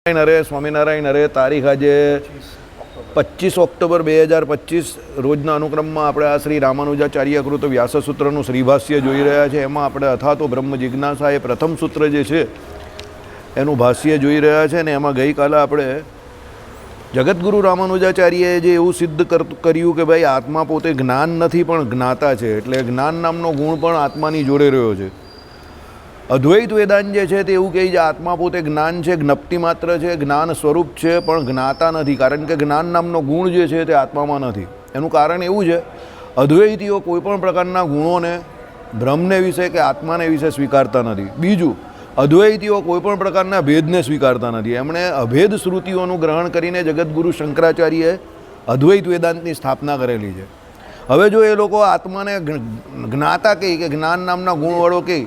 અરે સ્વામિનારાયણ અરે તારીખ આજે 25 ઓક્ટોબર 2025 રોજના અનુક્રમમાં આપણે આ શ્રી રામાનુજાચાર્ય કૃત વ્યાસસૂત્રનું શ્રીભાષ્ય જોઈ રહ્યા છે. એમાં આપણે અથાતો બ્રહ્મ જિજ્ઞાસા એ પ્રથમ સૂત્ર જે છે એનું ભાષ્ય જોઈ રહ્યા છે. ને એમાં ગઈકાલે આપણે જગતગુરુ રામાનુજાચાર્યએ જે એવું સિદ્ધ કર્યું કે ભાઈ આત્મા પોતે જ્ઞાન નથી પણ જ્ઞાતા છે, એટલે જ્ઞાન નામનો ગુણ પણ આત્માની જોડે રહ્યો છે. અદ્વૈત વેદાંત જે છે તે એવું કહે છે આત્મા પોતે જ્ઞાન છે, જ્ઞપ્તિ માત્ર છે, જ્ઞાન સ્વરૂપ છે પણ જ્ઞાતા નથી, કારણ કે જ્ઞાન નામનો ગુણ જે છે તે આત્મામાં નથી. એનું કારણ એવું છે અદ્વૈતીઓ કોઈપણ પ્રકારના ગુણોને બ્રહ્મને વિશે કે આત્માને વિશે સ્વીકારતા નથી. બીજું, અદ્વૈતીઓ કોઈપણ પ્રકારના ભેદને સ્વીકારતા નથી. એમણે અભેદ શ્રુતિઓનું ગ્રહણ કરીને જગતગુરુ શંકરાચાર્યએ અદ્વૈત વેદાંતની સ્થાપના કરેલી છે. હવે જો એ લોકો આત્માને જ્ઞાતા કહે કે જ્ઞાન નામના ગુણવાળો કહે,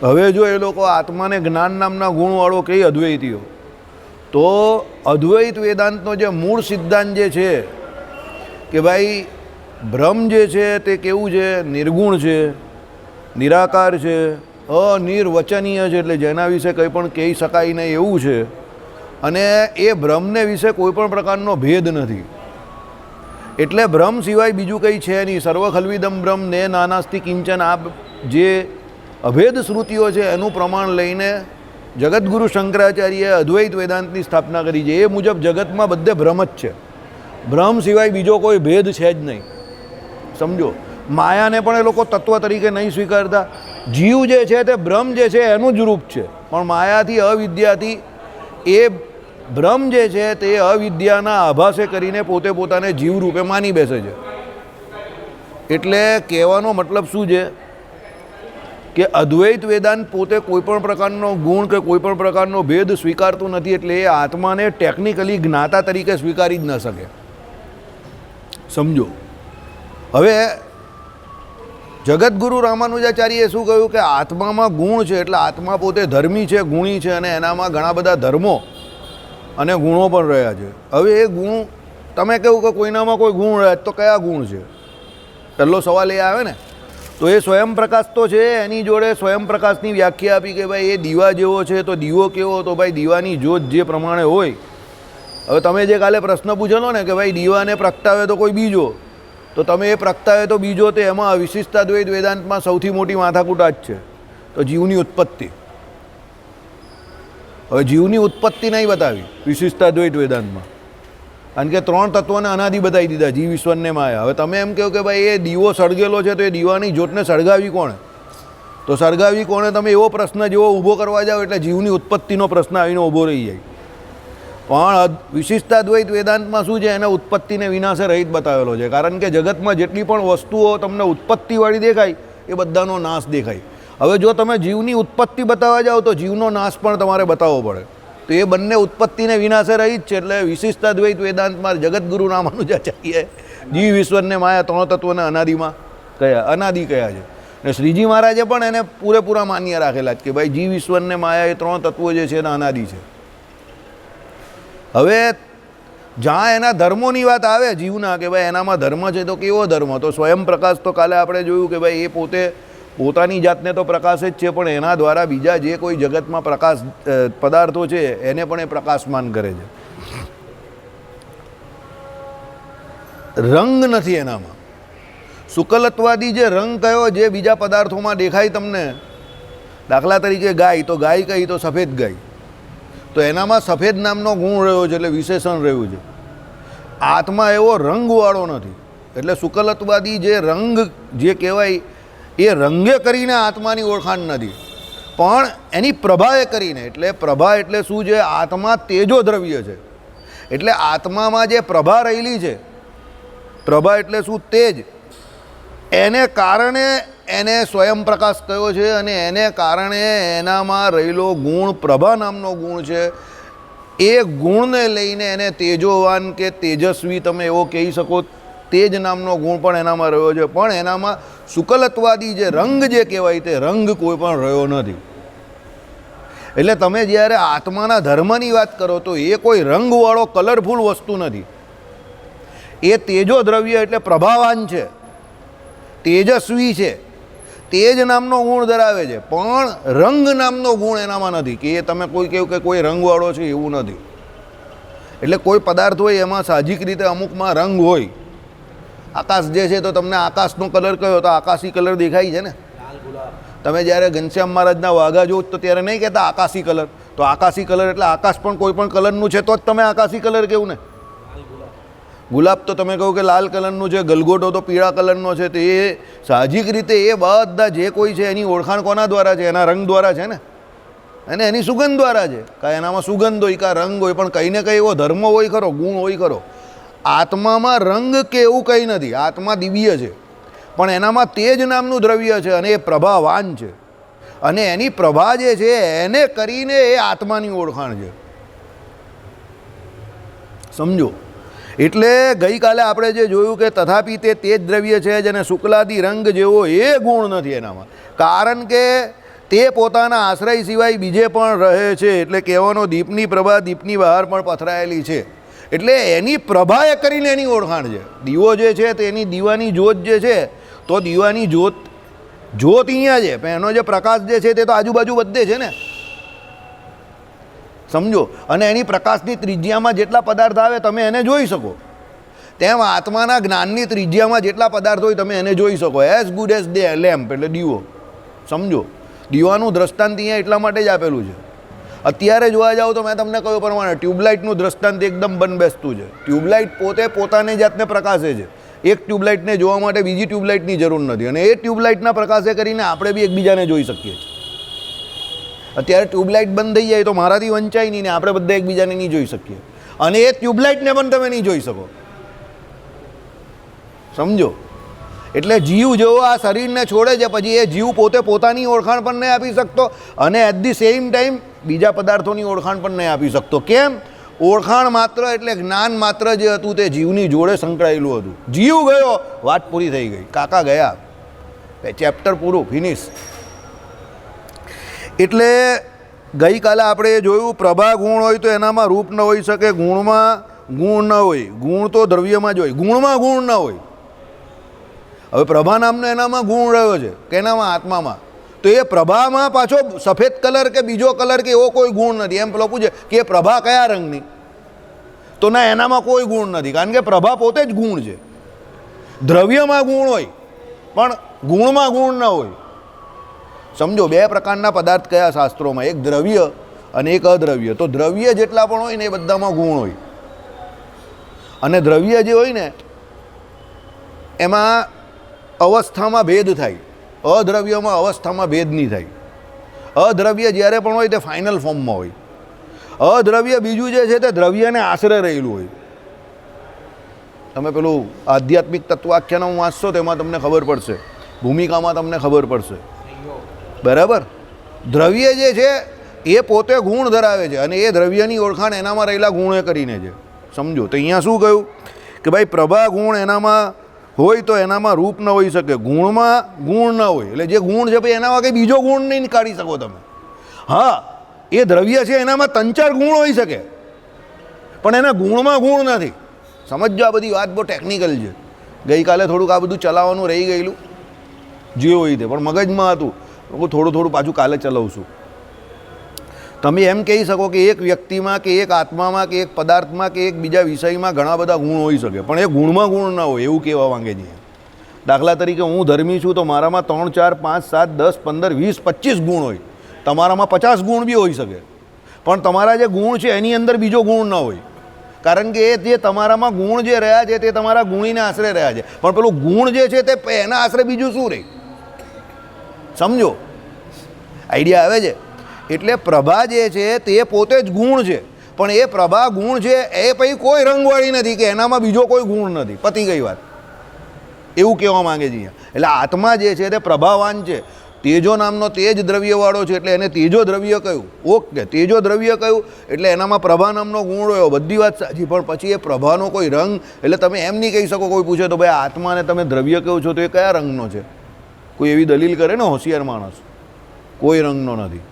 હવે જો એ લોકો આત્માને જ્ઞાન નામના ગુણવાળો કહે અદ્વૈતીઓ, તો અદ્વૈત વેદાંતનો જે મૂળ સિદ્ધાંત જે છે કે ભાઈ બ્રહ્મ જે છે તે કેવું છે, નિર્ગુણ છે, નિરાકાર છે, અનિર્વચનીય છે, એટલે જેના વિશે કંઈ પણ કહી શકાય નહીં એવું છે. અને એ બ્રહ્મને વિશે કોઈ પણ પ્રકારનો ભેદ નથી, એટલે બ્રહ્મ સિવાય બીજું કંઈ છે નહીં. સર્વખલ્વિદમ બ્રહ્મ ને નાનાસ્તિ કિંચન, આ જે અભેદ શ્રુતિઓ છે એનું પ્રમાણ લઈને જગતગુરુ શંકરાચાર્યએ અદ્વૈત વેદાંતની સ્થાપના કરી છે. એ મુજબ જગતમાં બધે બ્રહ્મ જ છે, બ્રહ્મ સિવાય બીજો કોઈ ભેદ છે જ નહીં. સમજો, માયાને પણ એ લોકો તત્વ તરીકે નહીં સ્વીકારતા. જીવ જે છે તે બ્રહ્મ જે છે એનું જ રૂપ છે, પણ માયાથી અવિદ્યાથી એ બ્રહ્મ જે છે તે અવિદ્યાના આભાસે કરીને પોતે પોતાને જીવ રૂપે માની બેસે છે. એટલે કહેવાનો મતલબ શું છે કે અદ્વૈત વેદાંત પોતે કોઈપણ પ્રકારનો ગુણ કે કોઈપણ પ્રકારનો ભેદ સ્વીકારતું નથી, એટલે એ આત્માને ટેકનિકલી જ્ઞાતા તરીકે સ્વીકારી જ ન શકે. સમજો, હવે જગતગુરુ રામાનુજાચાર્યએ શું કહ્યું કે આત્મામાં ગુણ છે, એટલે આત્મા પોતે ધર્મી છે, ગુણી છે, અને એનામાં ઘણા બધા ધર્મો અને ગુણો પણ રહ્યા છે. હવે એ ગુણ તમે કહ્યું કે કોઈનામાં કોઈ ગુણ રહ્યા તો કયા ગુણ છે? પહેલો સવાલ એ આવે ને. તો એ સ્વયં પ્રકાશ તો છે, એની જોડે સ્વયં પ્રકાશની વ્યાખ્યા આપી કે ભાઈ એ દીવા જેવો છે. તો દીવો કેવો? તો ભાઈ દીવાની જ્યોત જે પ્રમાણે હોય. હવે તમે જે કાલે પ્રશ્ન પૂછેલો ને કે ભાઈ દીવાને પ્રગટાવે તો કોઈ બીજો, તો તમે એ પ્રગટાવે તો બીજો, તે એમાં વિશિષ્ટાદ્વૈત વેદાંતમાં સૌથી મોટી માથાકૂટ જ છે. તો જીવની ઉત્પત્તિ, હવે જીવની ઉત્પત્તિ નહીં બતાવી વિશિષ્ટાદ્વૈત વેદાંતમાં, કારણ કે ત્રણ તત્વોને અનાદિ બતાવી દીધા, જીવ ઈશ્વરને માયા. હવે તમે એમ કહો કે ભાઈ એ દીવો સળગેલો છે તો એ દીવાની જ્યોતને સળગાવી કોણે? તો સળગાવી કોણે તમે એવો પ્રશ્ન જેવો ઊભો કરવા જાઓ એટલે જીવની ઉત્પત્તિનો પ્રશ્ન આવીને ઊભો રહી જાય. પણ વિશિષ્ટાદ્વૈત વેદાંતમાં શું છે, એને ઉત્પત્તિને વિનાશે રહિત બતાવેલો છે, કારણ કે જગતમાં જેટલી પણ વસ્તુઓ તમને ઉત્પત્તિવાળી દેખાય એ બધાનો નાશ દેખાય. હવે જો તમે જીવની ઉત્પત્તિ બતાવવા જાઓ તો જીવનો નાશ પણ તમારે બતાવવો પડે. તો એ બંને ઉત્પત્તિને વિનાશે રહી જ છે. એટલે વિશિષ્ટાદ્વૈત વેદાંતમાં જગતગુરુ રામાનુજાચાર્યએ જીવ ઈશ્વરને માયા ત્રણ તત્વને અનાદિમાં અનાદિ કયા છે. ને શ્રીજી મહારાજે પણ એને પૂરેપૂરા માન્ય રાખેલા જ કે ભાઈ જીવ ઈશ્વરને માયા એ ત્રણ તત્વો જે છે એના અનાદિ છે. હવે જ્યાં એના ધર્મોની વાત આવે જીવના કે ભાઈ એનામાં ધર્મ છે, તો કેવો ધર્મ? તો સ્વયં પ્રકાશ તો કાલે આપણે જોયું કે ભાઈ એ પોતે પોતાની જાતને તો પ્રકાશ જ છે, પણ એના દ્વારા બીજા જે કોઈ જગતમાં પ્રકાશ પદાર્થો છે એને પણ એ પ્રકાશમાન કરે છે. રંગ નથી એનામાં. શુકલત્વાદી જે રંગ કયો જે બીજા પદાર્થોમાં દેખાય તમને, દાખલા તરીકે ગાય, તો ગાય કહી તો સફેદ ગાય, તો એનામાં સફેદ નામનો ગુણ રહ્યો છે, એટલે વિશેષણ રહ્યું છે. આત્મા એવો રંગવાળો નથી. એટલે શુકલત્વાદી જે રંગ જે કહેવાય એ રંગે કરીને આત્માની ઓળખાણ નથી, પણ એની પ્રભાએ કરીને. એટલે પ્રભા એટલે શું છે? આત્મા તેજો દ્રવ્ય છે. એટલે આત્મામાં જે પ્રભા રહેલી છે, પ્રભા એટલે શું? તેજ. એને કારણે એને સ્વયં પ્રકાશ કયો છે, અને એને કારણે એનામાં રહેલો ગુણ પ્રભા નામનો ગુણ છે. એ ગુણને લઈને એને તેજોવાન કે તેજસ્વી તમે એવો કહી શકો. તેજ નામનો ગુણ પણ એનામાં રહ્યો છે, પણ એનામાં શુકલત્વાદી જે રંગ જે કહેવાય તે રંગ કોઈ પણ રહ્યો નથી. એટલે તમે જ્યારે આત્માના ધર્મની વાત કરો તો એ કોઈ રંગવાળો કલરફુલ વસ્તુ નથી. એ તેજો દ્રવ્ય એટલે પ્રભાવાન છે, તેજસ્વી છે, તેજ નામનો ગુણ ધરાવે છે, પણ રંગ નામનો ગુણ એનામાં નથી કે એ તમે કોઈ કહ્યું કે કોઈ રંગવાળો છે એવું નથી. એટલે કોઈ પદાર્થ હોય એમાં સાહજિક રીતે અમુકમાં રંગ હોય. આકાશ જે છે તો તમને આકાશનો કલર કયો તો આકાશી કલર દેખાય છે ને. તમે જ્યારે ઘનશ્યામ મહારાજના વાઘા જો તો ત્યારે નહીં કહેતા આકાશી કલર, તો આકાશી કલર એટલે આકાશ પણ કોઈ પણ કલરનું છે તો જ તમે આકાશી કલર કેવું ને. ગુલાબ તો તમે કહો કે લાલ કલરનું છે, ગલગોટો તો પીળા કલરનો છે, તો એ સાહજિક રીતે એ બધા જે કોઈ છે એની ઓળખાણ કોના દ્વારા છે? એના રંગ દ્વારા છે ને, અને એની સુગંધ દ્વારા છે. કાં એનામાં સુગંધ હોય, કાં રંગ હોય, પણ કંઈ ને કંઈ એવો ધર્મ હોય ખરો, ગુણ હોય ખરો. આત્મામાં રંગ કે એવું કંઈ નથી, આત્મા દિવ્ય છે, પણ એનામાં તેજ નામનું દ્રવ્ય છે અને એ પ્રભાવાન છે, અને એની પ્રભા જે છે એને કરીને એ આત્માની ઓળખાણ છે. સમજો. એટલે ગઈકાલે આપણે જે જોયું કે તથાપિ તે તેજ દ્રવ્ય છે જેને શુક્લાદિ રંગ જેવો એ ગુણ નથી એનામાં, કારણ કે તે પોતાના આશ્રય સિવાય બીજે પણ રહે છે. એટલે કહેવાનો દીપની પ્રભા દીપની બહાર પણ પથરાયેલી છે, એટલે એની પ્રભા એ કરીને એની ઓળખાણ છે. દીવો જે છે તે એની દીવાની જ્યોત જે છે, તો દીવાની જ્યોત અહીંયા છે, પણ એનો જે પ્રકાશ જે છે તે તો આજુબાજુ બધે છે ને. સમજો. અને એની પ્રકાશની ત્રિજ્યામાં જેટલા પદાર્થ આવે તમે એને જોઈ શકો, તેમ આત્માના જ્ઞાનની ત્રિજ્યામાં જેટલા પદાર્થ હોય તમે એને જોઈ શકો. As good as day lamp એટલે દીવો. સમજો. દીવાનું દ્રષ્ટાંત અહીંયા એટલા માટે જ આપેલું છે. અત્યારે જોવા જાઓ તો મેં તમને કહ્યું પ્રમાણે ટ્યુબલાઇટનું દ્રષ્ટાંત એકદમ બંધબેસતું છે. ટ્યુબલાઇટ પોતે પોતાની જાતને પ્રકાશે છે. એક ટ્યુબલાઇટને જોવા માટે બીજી ટ્યુબલાઇટની જરૂર નથી, અને એ ટ્યુબલાઇટના પ્રકાશે કરીને આપણે બી એકબીજાને જોઈ શકીએ છીએ. અત્યારે ટ્યુબલાઇટ બંધ થઈ જાય તો મારાથી વંચાય નહીં ને આપણે બધા એકબીજાને નહીં જોઈ શકીએ, અને એ ટ્યુબલાઇટને પણ તમે નહીં જોઈ શકો. સમજો. એટલે જીવ જેવો આ શરીરને છોડે છે પછી એ જીવ પોતે પોતાની ઓળખાણ પણ નહીં આપી શકતો, અને એટ ધી સેમ ટાઈમ બીજા પદાર્થોની ઓળખાણ પણ નહીં આપી શકતો. કેમ? ઓળખાણ માત્ર એટલે જ્ઞાન માત્ર જે હતું તે જીવની જોડે સંકળાયેલું હતું. જીવ ગયો, વાત પૂરી થઈ ગઈ, કાકા ગયા, ચેપ્ટર પૂરું, ફિનિશ. એટલે ગઈકાલે આપણે જોયું પ્રભા ગુણ હોય તો એનામાં રૂપ ન હોઈ શકે, ગુણમાં ગુણ ન હોય, ગુણ તો દ્રવ્યમાં જ હોય, ગુણમાં ગુણ ન હોય. હવે પ્રભા નામનો એનામાં ગુણ રહ્યો છે કે એનામાં આત્મામાં, તો એ પ્રભામાં પાછો સફેદ કલર કે બીજો કલર કે એવો કોઈ ગુણ નથી. એમ પેલો પૂછે કે એ પ્રભા કયા રંગની, તો ના, એનામાં કોઈ ગુણ નથી, કારણ કે પ્રભા પોતે જ ગુણ છે. દ્રવ્યમાં ગુણ હોય પણ ગુણમાં ગુણ ન હોય. સમજો. બે પ્રકારના પદાર્થ કયા શાસ્ત્રોમાં? એક દ્રવ્ય અને એક અદ્રવ્ય. તો દ્રવ્ય જેટલા પણ હોય ને એ બધામાં ગુણ હોય, અને દ્રવ્ય જે હોય ને એમાં અવસ્થામાં ભેદ થાય, અદ્રવ્યમાં અવસ્થામાં ભેદ નહીં થાય. અદ્રવ્ય જ્યારે પણ હોય તે ફાઇનલ ફોર્મમાં હોય. અદ્રવ્ય બીજું જે છે તે દ્રવ્યને આશરે રહેલું હોય. તમે પેલું આધ્યાત્મિક તત્વાખ્યાન વાંચશો તેમાં તમને ખબર પડશે, ભૂમિકામાં તમને ખબર પડશે. બરાબર. દ્રવ્ય જે છે એ પોતે ગુણ ધરાવે છે, અને એ દ્રવ્યની ઓળખાણ એનામાં રહેલા ગુણે કરીને છે. સમજો. તો અહીંયા શું કહ્યું કે ભાઈ પ્રભા ગુણ એનામાં હોય તો એનામાં રૂપ ન હોઈ શકે, ગુણમાં ગુણ ન હોય. એટલે જે ગુણ છે ભાઈ એનામાં કંઈ બીજો ગુણ નહીં કાઢી શકો તમે. હા, એ દ્રવ્ય છે એનામાં 3-4 ગુણ હોઈ શકે, પણ એના ગુણમાં ગુણ નથી. સમજો. આ બધી વાત બહુ ટેકનિકલ છે. ગઈકાલે થોડુંક આ બધું ચલાવવાનું રહી ગયેલું જે હોય તે, પણ મગજમાં હતું. હું થોડું પાછું કાલે ચલાવશું. તમે એમ કહી શકો કે એક વ્યક્તિમાં કે એક આત્મામાં કે એક પદાર્થમાં કે એક બીજા વિષયમાં ઘણા બધા ગુણ હોઈ શકે, પણ એ ગુણમાં ગુણ ના હોય એવું કહેવા માંગે છે. દાખલા તરીકે હું ધર્મી છું તો મારામાં 3, 4, 5, 7, 10, 15, 20, 25 ગુણ હોય, તમારામાં 50 ગુણ બી હોઈ શકે, પણ તમારા જે ગુણ છે એની અંદર બીજો ગુણ ન હોય, કારણ કે એ જે તમારામાં ગુણ જે રહ્યા છે તે તમારા ગુણીને આશરે રહ્યા છે, પણ પેલું ગુણ જે છે તે એના આશરે બીજું શું રહે. સમજો. આઈડિયા આવે છે. એટલે પ્રભા જે છે તે પોતે જ ગુણ છે, પણ એ પ્રભા ગુણ છે એ પછી કોઈ રંગવાળી નથી કે એનામાં બીજો કોઈ ગુણ નથી. પતી ગઈ વાત. એવું કહેવા માંગે છે અહીંયા. એટલે આત્મા જે છે તે પ્રભાવાન છે. તેજો નામનો તેજ દ્રવ્યવાળો છે એટલે એને તેજો દ્રવ્ય કહ્યું. ઓકે, તેજો દ્રવ્ય કહ્યું એટલે એનામાં પ્રભા નામનો ગુણ રહ્યો. બધી વાત સાચી, પણ પછી એ પ્રભાનો કોઈ રંગ, એટલે તમે એમ નહીં કહી શકો, કોઈ પૂછે તો ભાઈ આત્માને તમે દ્રવ્ય કહો છો તો એ કયા રંગનો છે? કોઈ એવી દલીલ કરે ને હોશિયાર માણસ, કોઈ રંગનો નથી.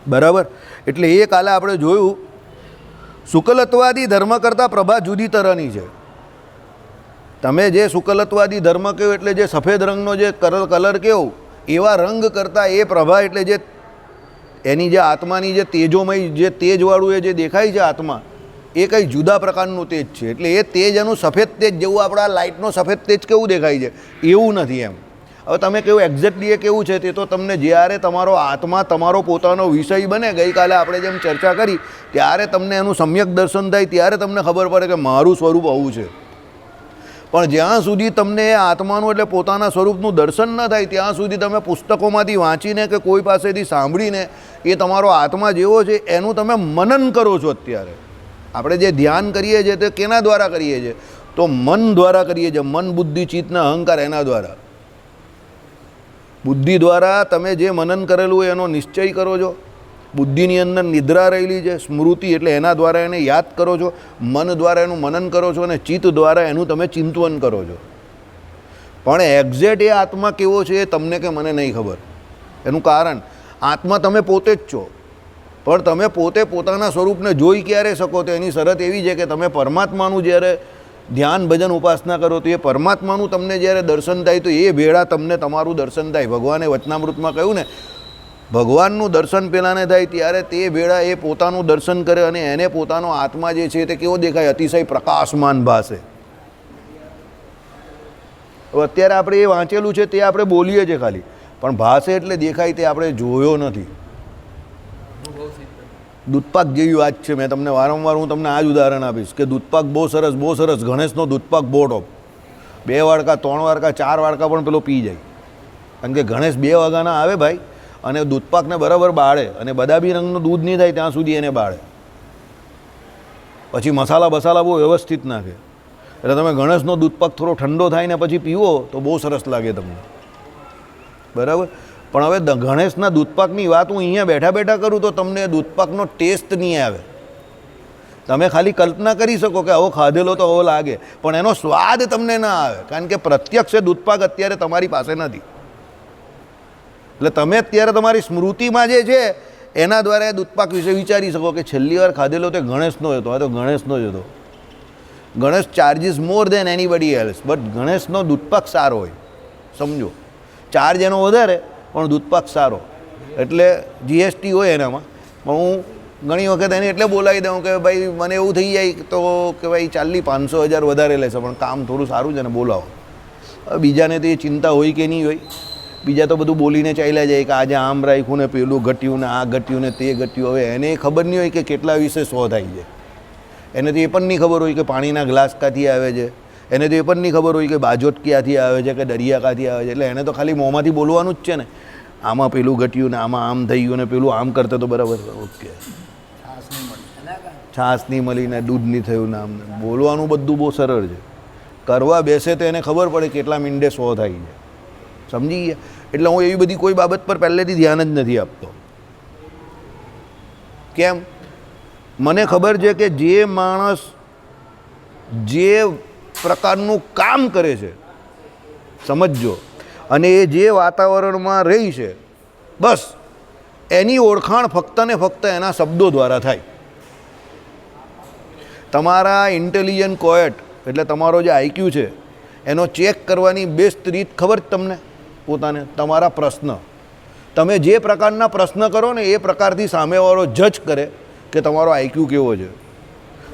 બરાબર. એટલે એ કાલે આપણે જોયું શુક્લત્વાદી ધર્મ કરતાં પ્રભા જુદી તરહની છે. તમે જે શુકલત્વાદી ધર્મ કહો એટલે જે સફેદ રંગનો જે કલર કહો એવા રંગ કરતાં એ પ્રભા એટલે જે એની જે આત્માની જે તેજોમય જે તેજવાળું એ જે દેખાય છે આત્મા એ કંઈ જુદા પ્રકારનું તેજ છે. એટલે એ તેજ એનું સફેદ તેજ જેવું આપણા લાઇટનો સફેદ તેજ કેવું દેખાય છે એવું નથી એમ. હવે તમે કેવું એક્ઝેક્ટલી એ કેવું છે તે તો તમને જ્યારે તમારો આત્મા તમારો પોતાનો વિષય બને, ગઈકાલે આપણે જેમ ચર્ચા કરી ત્યારે તમને એનું સમ્યક દર્શન થાય ત્યારે તમને ખબર પડે કે મારું સ્વરૂપ આવું છે. પણ જ્યાં સુધી તમને એ આત્માનું એટલે પોતાના સ્વરૂપનું દર્શન ન થાય ત્યાં સુધી તમે પુસ્તકોમાંથી વાંચીને કે કોઈ પાસેથી સાંભળીને એ તમારો આત્મા જેવો છે એનું તમે મનન કરો છો. અત્યારે આપણે જે ધ્યાન કરીએ છીએ તે કેના દ્વારા કરીએ છીએ? તો મન દ્વારા કરીએ છીએ. મન, બુદ્ધિ, ચિત્તના અહંકાર એના દ્વારા. બુદ્ધિ દ્વારા તમે જે મનન કરેલું હોય એનો નિશ્ચય કરો છો. બુદ્ધિની અંદર નિદ્રા રહેલી છે સ્મૃતિ, એટલે એના દ્વારા એને યાદ કરો છો. મન દ્વારા એનું મનન કરો છો અને ચિત્ત દ્વારા એનું તમે ચિંતવન કરો છો. પણ એક્ઝેક્ટ એ આત્મા કેવો છે એ તમને કે મને નહીં ખબર. એનું કારણ આત્મા તમે પોતે જ છો, પણ તમે પોતે પોતાના સ્વરૂપને જોઈ ક્યારે શકો? તો એની શરત એવી છે કે તમે પરમાત્માનું જ્યારે ધ્યાન ભજન ઉપાસના કરો તો એ પરમાત્માનું તમને જ્યારે દર્શન થાય તો એ ભેળા તમને તમારું દર્શન થાય. ભગવાને વચનામૃતમાં કહ્યું ને, ભગવાનનું દર્શન પેલાને થાય ત્યારે તે ભેળા એ પોતાનું દર્શન કરે અને એને પોતાનો આત્મા જે છે તે કેવો દેખાય? અતિશય પ્રકાશમાન ભાસે. અત્યારે આપણે એ વાંચેલું છે તે આપણે બોલીએ છીએ ખાલી, પણ ભાસે એટલે દેખાય તે આપણે જોયો નથી. દૂધપાક જેવી વાત છે. મેં તમને વારંવાર હું તમને આ જ ઉદાહરણ આપીશ કે દૂધપાક બહુ સરસ બહુ સરસ, ગણેશનો દૂધપાક બહુ ટોપ. 2 વાડકા 3 વાડકા 4 વાડકા પણ પેલો પી જાય. કારણ કે ગણેશ 2 વાગ્યાના આવે ભાઈ અને દૂધપાકને બરાબર બાળે અને બદામી રંગનું દૂધ નહીં થાય ત્યાં સુધી એને બાળે. પછી મસાલા બસાલા બહુ વ્યવસ્થિત નાખે. એટલે તમે ગણેશનો દૂધપાક થોડો ઠંડો થાય ને પછી પીવો તો બહુ સરસ લાગે તમને. બરાબર. પણ હવે ગણેશના દૂધપાકની વાત હું અહીંયા બેઠા બેઠા કરું તો તમને દૂધપાકનો ટેસ્ટ નહીં આવે. તમે ખાલી કલ્પના કરી શકો કે આવો ખાધેલો તો આવો લાગે, પણ એનો સ્વાદ તમને ના આવે. કારણ કે પ્રત્યક્ષ દૂધપાક અત્યારે તમારી પાસે નથી. એટલે તમે અત્યારે તમારી સ્મૃતિમાં જે છે એના દ્વારા એ દૂધપાક વિશે વિચારી શકો કે છેલ્લી વાર ખાધેલો તે ગણેશનો હતો. આ તો ગણેશનો જ હતો. Ganesh charges more than anybody else, but ગણેશનો દૂધપાક સારો હોય. સમજો, ચાર્જ એનો વધારે પણ દૂધપાક સારો. એટલે જીએસટી હોય એનામાં. પણ હું ઘણી વખત એને એટલે બોલાવી દઉં કે ભાઈ મને એવું થઈ જાય તો કે ભાઈ 40-500 વધારે લેશે પણ કામ થોડું સારું છે ને બોલાવો. બીજાને તો એ ચિંતા હોય કે નહીં હોય. બીજા તો બધું બોલીને ચાલ્યા જાય કે આજે આમ રાખ્યું ને પેલું ઘટ્યું ને આ ઘટ્યું ને તે ઘટ્યું. હવે એને ખબર નહીં હોય કે કેટલા વિશે 100 થાય છે. એને તો એ પણ નહીં ખબર હોય કે પાણીના ગ્લાસ ક્યાંથી આવે છે. એને તો એ પણ નહીં ખબર હોય કે બાજોટ ક્યાંથી આવે છે કે દરિયા ક્યાંથી આવે છે. એટલે એને તો ખાલી મોંમાંથી બોલવાનું જ છે ને, આમાં પેલું ઘટ્યું ને આમાં આમ થઈ ગયું ને પેલું આમ કરતા તો બરાબર. ઓકે, છાશ નહીં મળી ને દૂધ નહીં થયું ને આમ. બોલવાનું બધું બહુ સરળ છે. કરવા બેસે તો એને ખબર પડે કેટલા મિનિટે 100 થાય છે. સમજી ગયા? એટલે હું એવી બધી કોઈ બાબત પર પહેલેથી ધ્યાન જ નથી આપતો. કેમ? મને ખબર છે કે જે માણસ જે પ્રકારનું કામ કરે છે, સમજજો, અને એ જે વાતાવરણમાં રહી છે, બસ એની ઓળખાણ ફક્ત ને ફક્ત એના શબ્દો દ્વારા થાય. તમારા ઇન્ટેલિજન્ટ કોએટ એટલે તમારો જે આઈક્યુ છે એનો ચેક કરવાની બેસ્ટ રીત ખબર જ તમને પોતાને? તમારા પ્રશ્ન. તમે જે પ્રકારના પ્રશ્ન કરો ને એ પ્રકારથી સામેવાળો જજ કરે કે તમારો આઈક્યુ કેવો છે.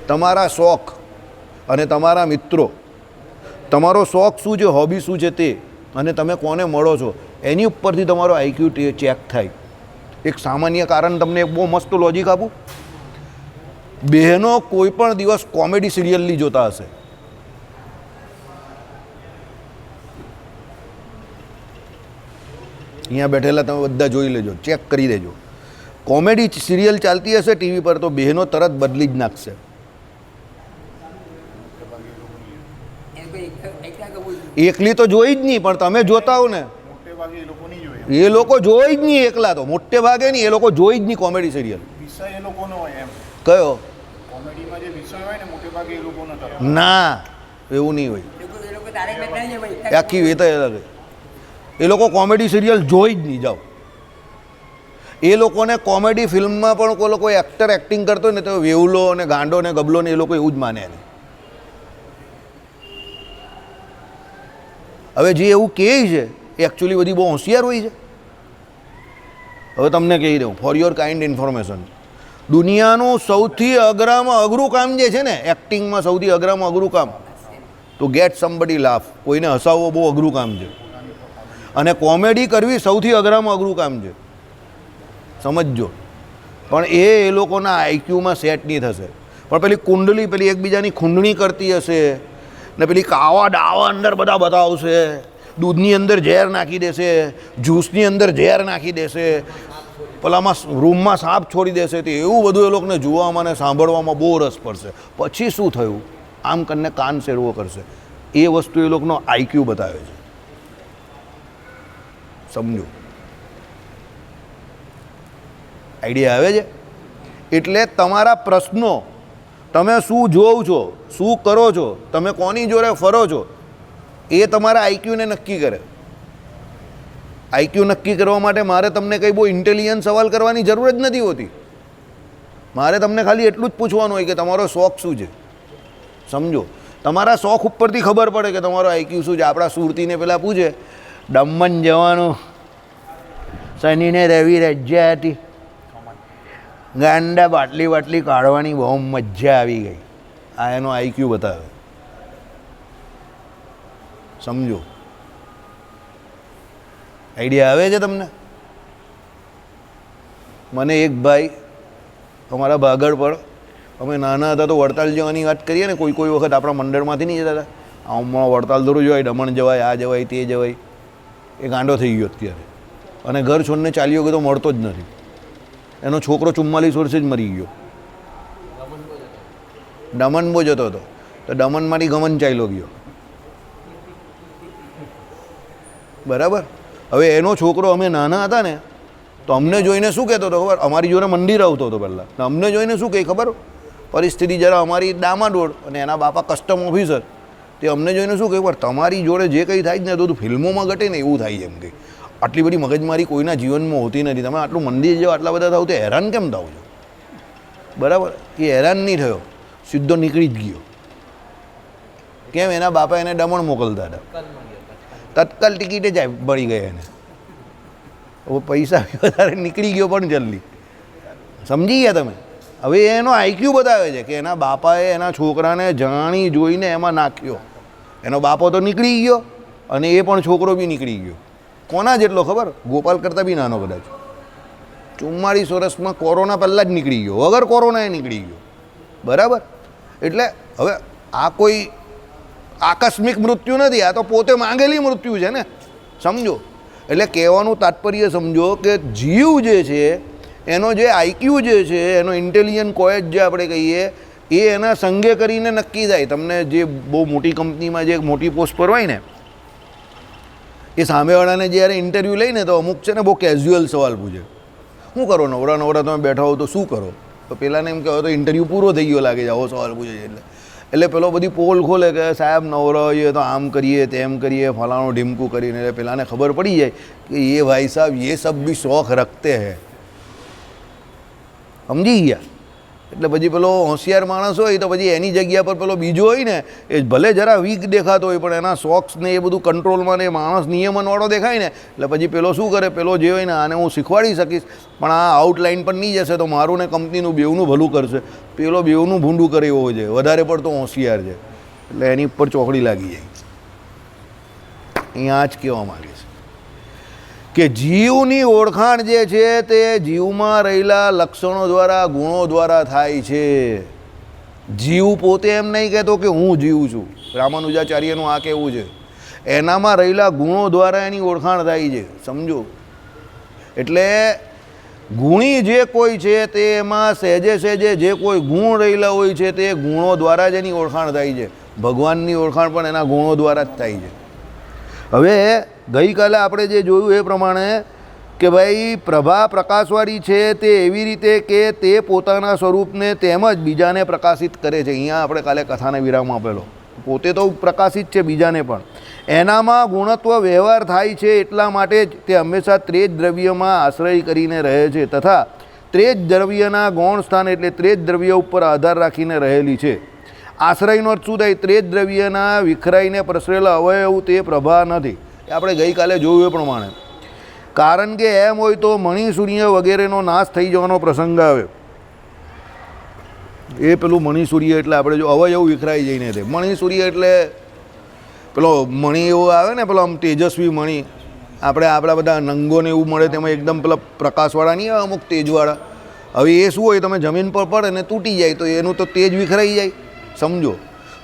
તમારા શોખ અને તમારા મિત્રો, તમારો શોખ શું છે, હોબી શું છે તે, અને તમે કોને મળો છો એની ઉપરથી તમારો આઈક્યુ ચેક થાય. એક સામાન્ય કારણ તમને એક બહુ મસ્ત લોજિક આપું. બહેનો કોઈ પણ દિવસ કોમેડી સિરિયલની જોતા હશે. અહીંયા બેઠેલા તમે બધા જોઈ લેજો, ચેક કરી લેજો. કોમેડી સિરિયલ ચાલતી હશે ટીવી પર તો બહેનો તરત બદલી જ નાખશે. એકલી તો જોઈ જ નહીં, પણ તમે જોતા હો ને એ લોકો જોઈ જ નહીં. એકલા તો મોટે ભાગે નહીં, એ લોકો જોઈ જ નહીં કોમેડી સિરિયલ. કયો? ના, એવું નહીં હોય. આખી વેત અલગ. એ લોકો કોમેડી સિરિયલ જોઈ જ નહીં. જાઓ, એ લોકોને કોમેડી ફિલ્મમાં પણ કોઈ એક્ટર એક્ટિંગ કરતો હોય ને તો વેવલો અને ગાંડો ને ગબલો ને એ લોકો એવું જ માને એને. હવે જે એવું કહે છે એ એકચ્યુઅલી બધી બહુ હોશિયાર હોય છે. હવે તમને કહી દઉં ફોર યોર કાઇન્ડ ઇન્ફોર્મેશન, દુનિયાનું સૌથી અઘરામાં અઘરું કામ જે છે ને, એક્ટિંગમાં સૌથી અઘરામાં અઘરું કામ, તો ગેટ સમબડી લાફ, કોઈને હસાવવો બહુ અઘરું કામ છે. અને કોમેડી કરવી સૌથી અઘરામાં અઘરું કામ છે, સમજજો. પણ એ લોકોના આઈક્યુમાં સેટ નહીં થશે. પણ પેલી કુંડલી, પેલી એકબીજાની ખૂંદણી કરતી હશે ને પેલી કાવા ડાવા અંદર બધા બતાવશે, દૂધની અંદર ઝેર નાખી દેશે, જ્યુસની અંદર ઝેર નાખી દેશે, પેલામાં રૂમમાં સાપ છોડી દેશે, તો એવું બધું એ લોકોને જોવામાં અને સાંભળવામાં બહુ રસ પડશે. પછી શું થયું, આમ કરીને કાન શેરવો કરશે. એ વસ્તુ એ લોકોનો આઈક્યુ બતાવે છે, સમજો. આઈડિયા આવે છે? એટલે તમારા પ્રશ્નો, તમે શું જોવો છો, શું કરો છો, તમે કોની જોડે ફરો છો, એ તમારા આઈક્યુને નક્કી કરે. આઈક્યુ નક્કી કરવા માટે મારે તમને કંઈ બહુ ઇન્ટેલિજન્ટ સવાલ કરવાની જરૂર જ નથી હોતી. મારે તમને ખાલી એટલું જ પૂછવાનું હોય કે તમારો શોખ શું છે, સમજો. તમારા શોખ ઉપરથી ખબર પડે કે તમારો આઈક્યુ શું છે. આપણા સુરતીને પેલા પૂછે દમણ જવાનું, શનિને રવિ રજા હતી, ગાંડા બાટલી કાઢવાની બહુ મજા આવી ગઈ. આ એનો આઈક્યુ બતાવે, સમજો. આઈડિયા આવે છે તમને? મને એક ભાઈ અમારા ભાગળ પર, અમે નાના હતા તો વડતાલ જવાની વાત કરીએ ને, કોઈ વખત આપણા મંડળમાંથી નહીં જતા હતા, હમણાં વડતાલ દોરું જવાય, દમણ જવાય, આ જવાય તે જવાય. એ ગાંડો થઈ ગયો અત્યારે, અને ઘર છોડને ચાલ્યો ગયો તો મળતો જ નથી. એનો છોકરો 44 વર્ષે જ મરી ગયો. દમણ બહુ જતો હતો, તો દમણમાંથી ગમન ચાલ્યો ગયો, બરાબર. હવે એનો છોકરો, અમે નાના હતા ને તો અમને જોઈને શું કહેતો હતો ખબર? અમારી જોડે મંદિર આવતો હતો પહેલાં, તો અમને જોઈને શું કહે ખબર? પરિસ્થિતિ જરા અમારી ડામાડોળ, અને એના બાપા કસ્ટમ ઓફિસર, તે અમને જોઈને શું કહે ખબર? તમારી જોડે જે કંઈ થાય જ ને તો ફિલ્મોમાં ઘટે ને એવું થાય એમ કે આટલી બધી મગજમારી કોઈના જીવનમાં હોતી નથી. તમે આટલું મંદિર જાઓ, આટલા બધા થાવ તો હેરાન કેમ થાવ છો? બરાબર. એ હેરાન નહીં થયો, સીધો નીકળી જ ગયો. કેમ? એના બાપા એને દમણ મોકલતા હતા, તત્કાલ ટિકિટે જ મળી ગઈ એને. હવે પૈસા વધારે નીકળી ગયો પણ જલ્દી, સમજી ગયા તમે? હવે એનો આઈક્યુ બતાવે છે કે એના બાપાએ એના છોકરાને જાણી જોઈને એમાં નાખ્યો. એનો બાપો તો નીકળી ગયો અને એ પણ છોકરો બી નીકળી ગયો. કોના જેટલો ખબર? ગોપાલ કરતાં બી નાનો કદાચ. 44 વર્ષમાં કોરોના પહેલાં જ નીકળી ગયો, વગર કોરોનાએ નીકળી ગયો, બરાબર. એટલે હવે આ કોઈ આકસ્મિક મૃત્યુ નથી, આ તો પોતે માંગેલી મૃત્યુ છે ને, સમજો. એટલે કહેવાનું તાત્પર્ય સમજો કે જીવ જે છે એનો જે આઈક્યુ જે છે, એનો ઇન્ટેલિજન્ટ કોએચ જે આપણે કહીએ, એ એના સંગે કરીને નક્કી થાય. તમને જે બહુ મોટી કંપનીમાં જે મોટી પોસ્ટ પર હોય ને, એ સામેવાળાને જ્યારે ઇન્ટરવ્યૂ લઈને તો અમુક છે ને બહુ કેઝ્યુઅલ સવાલ પૂછે. શું કરો નવરા તમે બેઠા હો તો શું કરો? તો પેલાને એમ કહેવાય તો ઇન્ટરવ્યૂ પૂરો થઈ ગયો લાગે છે, આવો સવાલ પૂછે છે. એટલે પેલો બધી પોલ ખોલે કે સાહેબ નવરા હોઈએ તો આમ કરીએ તેમ કરીએ, ફલાણું ઢીમકું કરીને. એટલે પેલાને ખબર પડી જાય કે એ ભાઈ સાહેબ ये सब भी शौक रखते हैं, સમજી ગયા? એટલે પછી પેલો હોશિયાર માણસ હોય તો પછી એની જગ્યા પર પેલો બીજો હોય ને, એ ભલે જરા વીક દેખાતો હોય પણ એના શોખ્સ ને એ બધું કંટ્રોલમાં ને માણસ નિયમનવાળો દેખાય ને, એટલે પછી પેલો શું કરે? પેલો જે હોય ને આને હું શીખવાડી શકીશ, પણ આ આઉટલાઇન પર નહીં જશે તો મારું ને કંપનીનું બેવનું ભલું કરશે. પેલો બેવનું ભૂંડું કરે એવો છે, વધારે પડતો હોશિયાર છે, એટલે એની ઉપર ચોકડી લાગી જાય. અહીંયા જ કહેવા માગે છે કે જીવની ઓળખાણ જે છે તે જીવમાં રહેલા લક્ષણો દ્વારા, ગુણો દ્વારા થાય છે. જીવ પોતે એમ નહીં કહેતો કે હું જીવ છું. રામાનુજાચાર્યનું આ કહેવું છે. એનામાં રહેલા ગુણો દ્વારા એની ઓળખાણ થાય છે, સમજો. એટલે ગુણી જે કોઈ છે તે એમાં સહેજે જે કોઈ ગુણ રહેલા હોય છે તે ગુણો દ્વારા જ એની ઓળખાણ થાય છે. ભગવાનની ઓળખાણ પણ એના ગુણો દ્વારા જ થાય છે. હવે ગઈકાલે આપણે જે જોયું એ પ્રમાણે કે ભાઈ પ્રભા પ્રકાશવાળી છે તે એવી રીતે કે તે પોતાના સ્વરૂપને તેમજ બીજાને પ્રકાશિત કરે છે. અહીંયા આપણે કાલે કથાને વિરામ આપેલો. પોતે તો પ્રકાશિત છે, બીજાને પણ. એનામાં ગુણત્વ વ્યવહાર થાય છે, એટલા માટે જ તે હંમેશા ત્રેજ દ્રવ્યમાં આશ્રય કરીને રહે છે તથા ત્રેજ દ્રવ્યના ગૌણ સ્થાન એટલે ત્રેજ દ્રવ્ય ઉપર આધાર રાખીને રહેલી છે. આશ્રયનો અર્થ શું થાય? તેજ દ્રવ્યના વિખરાઈને પ્રસરેલા અવયવ તે પ્રભા નથી. એ આપણે ગઈકાલે જોયું એ પ્રમાણે. કારણ કે એમ હોય તો મણિ સૂર્ય વગેરેનો નાશ થઈ જવાનો પ્રસંગ આવે. એ પેલું મણિ સૂર્ય એટલે આપણે જો અવયવ વિખરાઈ જઈને તે મણિ સૂર્ય એટલે પેલો મણિ એવો આવે ને, પેલો આમ તેજસ્વી મણિ આપણે આપણા બધા નંગોને એવું મળે તેમાં એકદમ પેલા પ્રકાશવાળા નહીં આવે અમુક તેજવાળા. હવે એ શું હોય, તમે જમીન પર પડે ને તૂટી જાય તો એનું તો તેજ વિખરાઈ જાય, સમજો.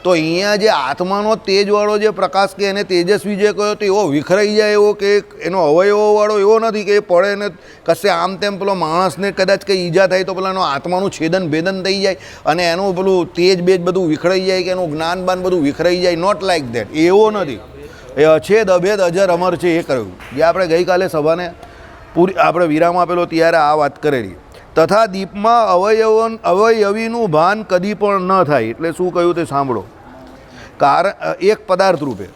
તો અહીંયા જે આત્માનો તેજવાળો જે પ્રકાશ કે એને તેજસ્વી જે કહ્યો તો એવો વિખરાઈ જાય એવો કે એનો અવયવવાળો એવો નથી કે એ પડે ને કશે આમ તેમ પેલો માણસને કદાચ કંઈ ઈજા થાય તો પેલાનો આત્માનું છેદન ભેદન થઈ જાય અને એનું પેલું તેજ બેજ બધું વિખરાઈ જાય કે એનું જ્ઞાન બાન બધું વિખરાઈ જાય. Not like that. એવો નથી. એ અછેદ અભેદ અજર અમર છે એ કહ્યું. જે આપણે ગઈકાલે સભાને પૂરી આપણે વિરામ આપેલો ત્યારે આ વાત કરેલી. તથા દીપમાં અવયવીનું ભાન કદી પણ ન થાય. એટલે શું કહ્યું તે સાંભળો. એક પદાર્થ રૂપે,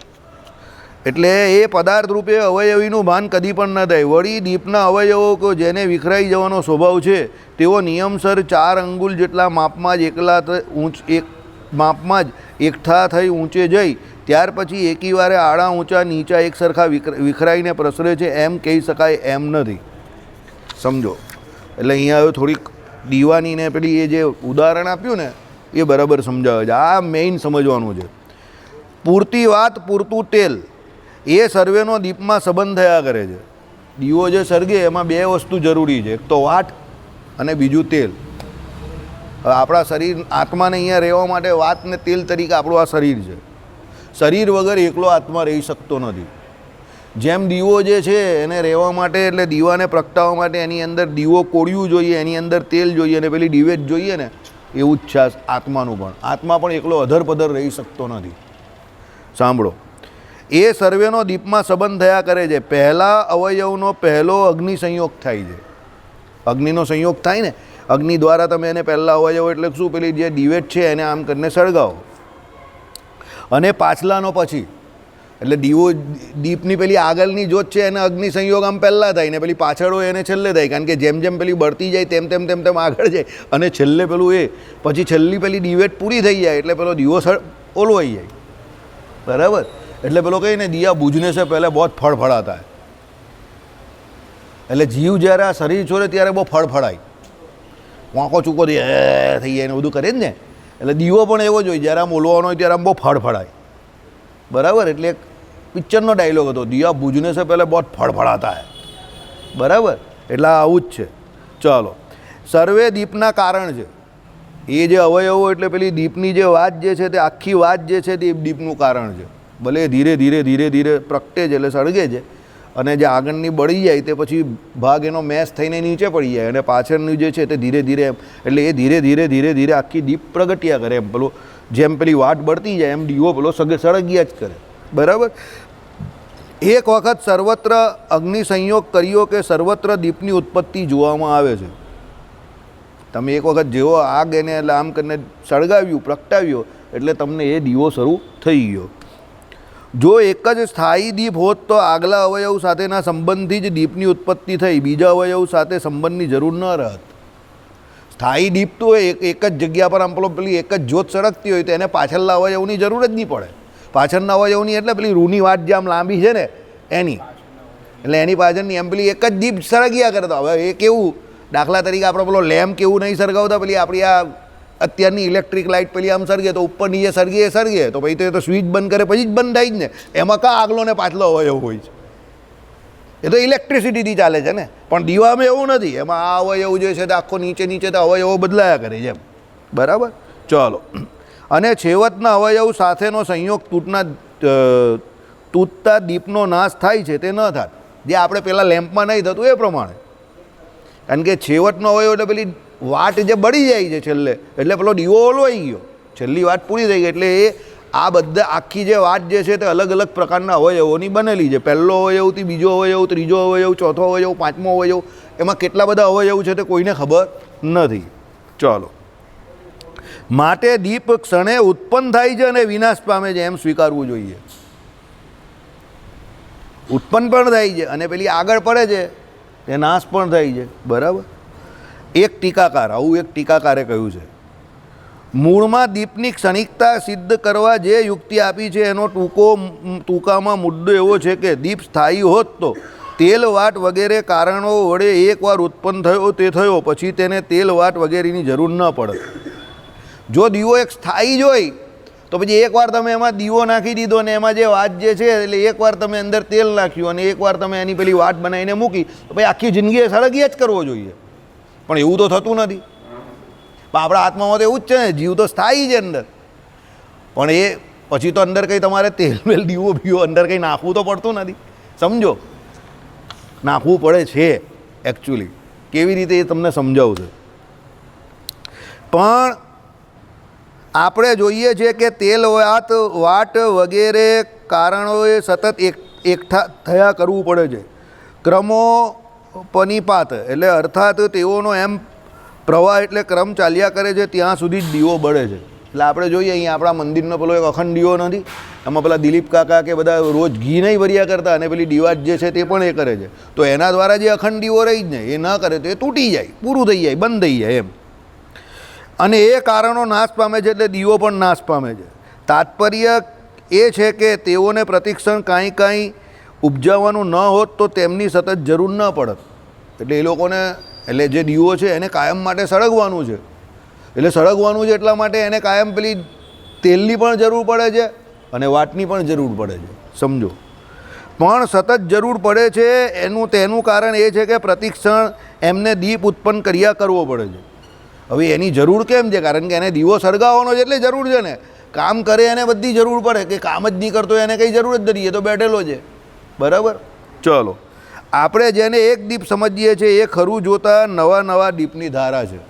એટલે એ પદાર્થ રૂપે અવયવીનું ભાન કદી પણ ન થાય. વળી દીપના અવયવો જેને વિખરાઈ જવાનો સ્વભાવ છે તેઓ નિયમસર 4 અંગુલ જેટલા માપમાં જ માપમાં જ એકઠા થઈ ઊંચે જઈ ત્યાર પછી એકી વારે આડા ઊંચા નીચા એક સરખા વિખરાઈને પ્રસરે છે એમ કહી શકાય એમ નથી. સમજો. એટલે અહીંયા હવે થોડીક દીવાનીને પેલી એ જે ઉદાહરણ આપ્યું ને એ બરાબર સમજાવે છે. આ મેઇન સમજવાનું છે. પૂરતી વાત પૂરતું તેલ એ સર્વેનો દીપમાં સંબંધ થયા કરે છે. દીવો જે સળગે એમાં 2 વસ્તુ જરૂરી છે, એક તો વાટ અને બીજું તેલ. આપણા શરીર આત્માને અહીંયા રહેવા માટે વાત ને તેલ તરીકે આપણું આ શરીર છે. શરીર વગર એકલો આત્મા રહી શકતો નથી. જેમ દીવો જે છે એને રહેવા માટે એટલે દીવાને પ્રગટાવવા માટે એની અંદર દીવો કોળિયું જોઈએ, એની અંદર તેલ જોઈએ અને પેલી ડિવેટ જોઈએ ને, એવું જ છે આત્માનું પણ. આત્મા પણ એકલો અધરપધર રહી શકતો નથી. સાંભળો. એ સર્વેનો દીપમાં સંબંધ થયા કરે છે. પહેલાં અવયવનો પહેલો અગ્નિ સંયોગ થાય છે. અગ્નિનો સંયોગ થાય ને, અગ્નિ દ્વારા તમે એને પહેલાં અવયવ એટલે શું પેલી જે ડિવેટ છે એને આમ કરીને સળગાવો અને પાછલાનો પછી. એટલે દીપની પેલી આગળની જોત છે એને અગ્નિ સંયોગ આમ પહેલાં થાય ને પેલી પાછળ હોય એને છેલ્લે થાય. કારણ કે જેમ જેમ પેલી બળતી જાય તેમ તેમ તેમ તેમ આગળ જાય અને છેલ્લે પેલું એ પછી છેલ્લી પેલી ડિવેટ પૂરી થઈ જાય એટલે પેલો દીવો ઓલવાઈ જાય. બરાબર. એટલે પેલો કહીને દિયા બૂझने से पहले बहुत ફળફળાતા है. એટલે જીવ જ્યારે આ શરીર છોડે ત્યારે બહુ ફળફળાય, વાંકો ચૂકો થઈ જાય એને બધું કરે જ ને. એટલે દીવો પણ એવો જ હોય, જ્યારે આમ ઓલવાનો હોય ત્યારે આમ બહુ ફળફળાય. બરાબર. એટલે એક પિક્ચરનો ડાયલોગ હતો, દિયા બૂझने से पहले बहुत ફળફળાતા है. બરાબર. એટલે આવું જ છે. ચાલો. સર્વે દીપના કારણ છે. એ જે અવયવો એટલે પેલી દીપની જે વાત જે છે તે આખી વાત જે છે તે દીપનું કારણ છે. ભલે ધીરે ધીરે ધીરે ધીરે પ્રગટે છે એટલે સળગે છે અને જે આગળની બળી જાય તે પછી ભાગ એનો મેશ થઈને નીચે પડી જાય અને પાછળનું જે છે તે ધીરે ધીરે એટલે એ ધીરે ધીરે ધીરે ધીરે આખી દીપ પ્રગટ્યા કરે. એમ પેલું જેમ પેલી વાટ બળતી જાય એમ દીવો પેલો સળગ્યા જ કરે. બરાબર. એક વખત સર્વત્ર અગ્નિ સંયોગ કર્યો કે સર્વત્ર દીપની ઉત્પત્તિ જોવામાં આવે છે. તમે એક વખત જેવો આગ એને એટલે આમ કરીને સળગાવ્યું પ્રગટાવ્યો એટલે તમને એ દીવો શરૂ થઈ ગયો. જો એક જ સ્થાયી દીપ હોત તો આગલા અવયવ સાથેના સંબંધથી જ દીપની ઉત્પત્તિ થઈ, બીજા અવયવ સાથે સંબંધની જરૂર ન રહત. સ્થાયી દીપ તો એક જ જગ્યા પર આમ પેલી એક જ જ્યોત સળગતી હોય તો એને પાછળના અવયવની જરૂર જ નહીં પડે. પાછળના અવયવની એટલે પેલી રૂની વાટ જે આમ લાંબી છે ને એની, એટલે એની પાછળની એમ પેલી એક જ દીપ સળગ્યા કરતા. હવે એ કેવું, દાખલા તરીકે આપણે પેલો લેમ્પ કેવું નહીં સળગાવતા, પેલી આપણી આ અત્યારની ઇલેક્ટ્રિક લાઇટ પેલી આમ સળગે તો ઉપર નીચે સળગે તો પછી તો એ તો સ્વિચ બંધ કરે પછી જ બંધ થાય જ ને. એમાં કા આગલો ને પાછલો અવયવ હોય છે? એ તો ઇલેક્ટ્રિસિટીથી ચાલે છે ને. પણ દીવામાં એવું નથી. એમાં આ અવયવ જે છે તે આખો નીચે નીચે તો અવયવો બદલાયા કરે છે એમ. બરાબર. ચાલો. અને છેવટના અવયવ સાથેનો સંયોગ તૂટતા દીપનો નાશ થાય છે તે ન થાય, જે આપણે પેલા લેમ્પમાં નહીં થતું એ પ્રમાણે. કારણ કે છેવટનો અવયવ એટલે પેલી વાટ જે બળી જાય છે છેલ્લે એટલે પેલો દીવો ઓલવાઈ ગયો, છેલ્લી વાત પૂરી થઈ ગઈ. એટલે એ આ બધા આખી જે વાત જે છે તે અલગ અલગ પ્રકારના અવયવોની બનેલી છે. પહેલો અવયવથી બીજો અવયવ, ત્રીજો અવયવ, ચોથો અવયવ, પાંચમો અવયવ, એમાં કેટલા બધા અવયવ છે તે કોઈને ખબર નથી. ચાલો. માટે દીપ ક્ષણે ઉત્પન્ન થાય છે અને વિનાશ પામે છે એમ સ્વીકારવું જોઈએ. ઉત્પન્ન પણ થાય છે અને પેલી આગળ પડે છે તે નાશ પણ થાય છે. બરાબર. એક ટીકાકાર આવું એક ટીકાકારે કહ્યું છે, મૂળમાં દીપની ક્ષણિકતા સિદ્ધ કરવા જે યુક્તિ આપી છે એનો ટૂંકામાં મુદ્દો એવો છે કે દીપ સ્થાયી હોત તો તેલ વાટ વગેરે કારણો વડે એકવાર ઉત્પન્ન થયો તે થયો, પછી તેને તેલ વાટ વગેરેની જરૂર ન પડે. જો દીવો એક સ્થાયી જ હોય તો પછી એકવાર તમે એમાં દીવો નાખી દીધો ને એમાં જે વાત જે છે એટલે એકવાર તમે અંદર તેલ નાખ્યું અને એકવાર તમે એની પેલી વાટ બનાવીને મૂકી તો પછી આખી જિંદગી સળગીએ જ કરવો જોઈએ. પણ એવું તો થતું નથી. પણ આપણા આત્મામાં તો એવું જ છે ને, જીવ તો સ્થાયી છે અંદર. પણ એ પછી તો અંદર કંઈ તમારે તેલ વેલ દીવો બીવો અંદર કંઈ નાખવું તો પડતું નથી. સમજો, નાખવું પડે છે એકચ્યુઅલી. કેવી રીતે એ તમને સમજાવું છે. પણ આપણે જોઈએ છીએ કે તેલ વાટ વગેરે કારણોએ સતત એકઠા થયા કરવું પડે છે. ક્રમો પનિપાત એટલે અર્થાત તેઓનો એમ પ્રવાહ એટલે ક્રમ ચાલ્યા કરે છે ત્યાં સુધી જ દીવો બળે છે. એટલે આપણે જોઈએ અહીંયા આપણા મંદિરનો પેલો એક અખંડ દીવો નથી, એમાં પેલા દિલીપ કાકા કે બધા રોજ ઘી નહીં ભર્યા કરતા અને પેલી દીવાત જે છે તે પણ એ કરે છે. તો એના દ્વારા જે અખંડ દીવો રહી જ ને એ ન કરે તો એ તૂટી જાય, પૂરું થઈ જાય, બંધ થઈ જાય એમ. અને એ કારણો નાશ પામે છે એટલે દીવો પણ નાશ પામે છે. તાત્પર્ય એ છે કે તેઓને પ્રતિક્ષણ કાંઈ ઉપજાવવાનું ન હોત તો તેમની સતત જરૂર ન પડત. એટલે એ લોકોને એટલે જે દીવો છે એને કાયમ માટે સળગવાનું છે. એટલે સળગવાનું છે એટલા માટે એને કાયમ પેલી તેલની પણ જરૂર પડે છે અને વાટની પણ જરૂર પડે છે. સમજો, પણ સતત જરૂર પડે છે તેનું કારણ એ છે કે પ્રતિક્ષણ એમને દીપ ઉત્પન્ન કર્યા કરવો પડે છે. હવે એની જરૂર કેમ છે? કારણ કે એને દીવો સળગાવવાનો છે એટલે જરૂર છે ને. કામ કરે એને બધી જરૂર પડે, કે કામ જ નહીં કરતો એને કંઈ જરૂર જ નથી, એ તો બેઠેલો છે. બરાબર. ચલો, આપણે જેને એક દીપ સમજીએ છીએ એ ખરું જોતાં નવા દીપની ધારા છે.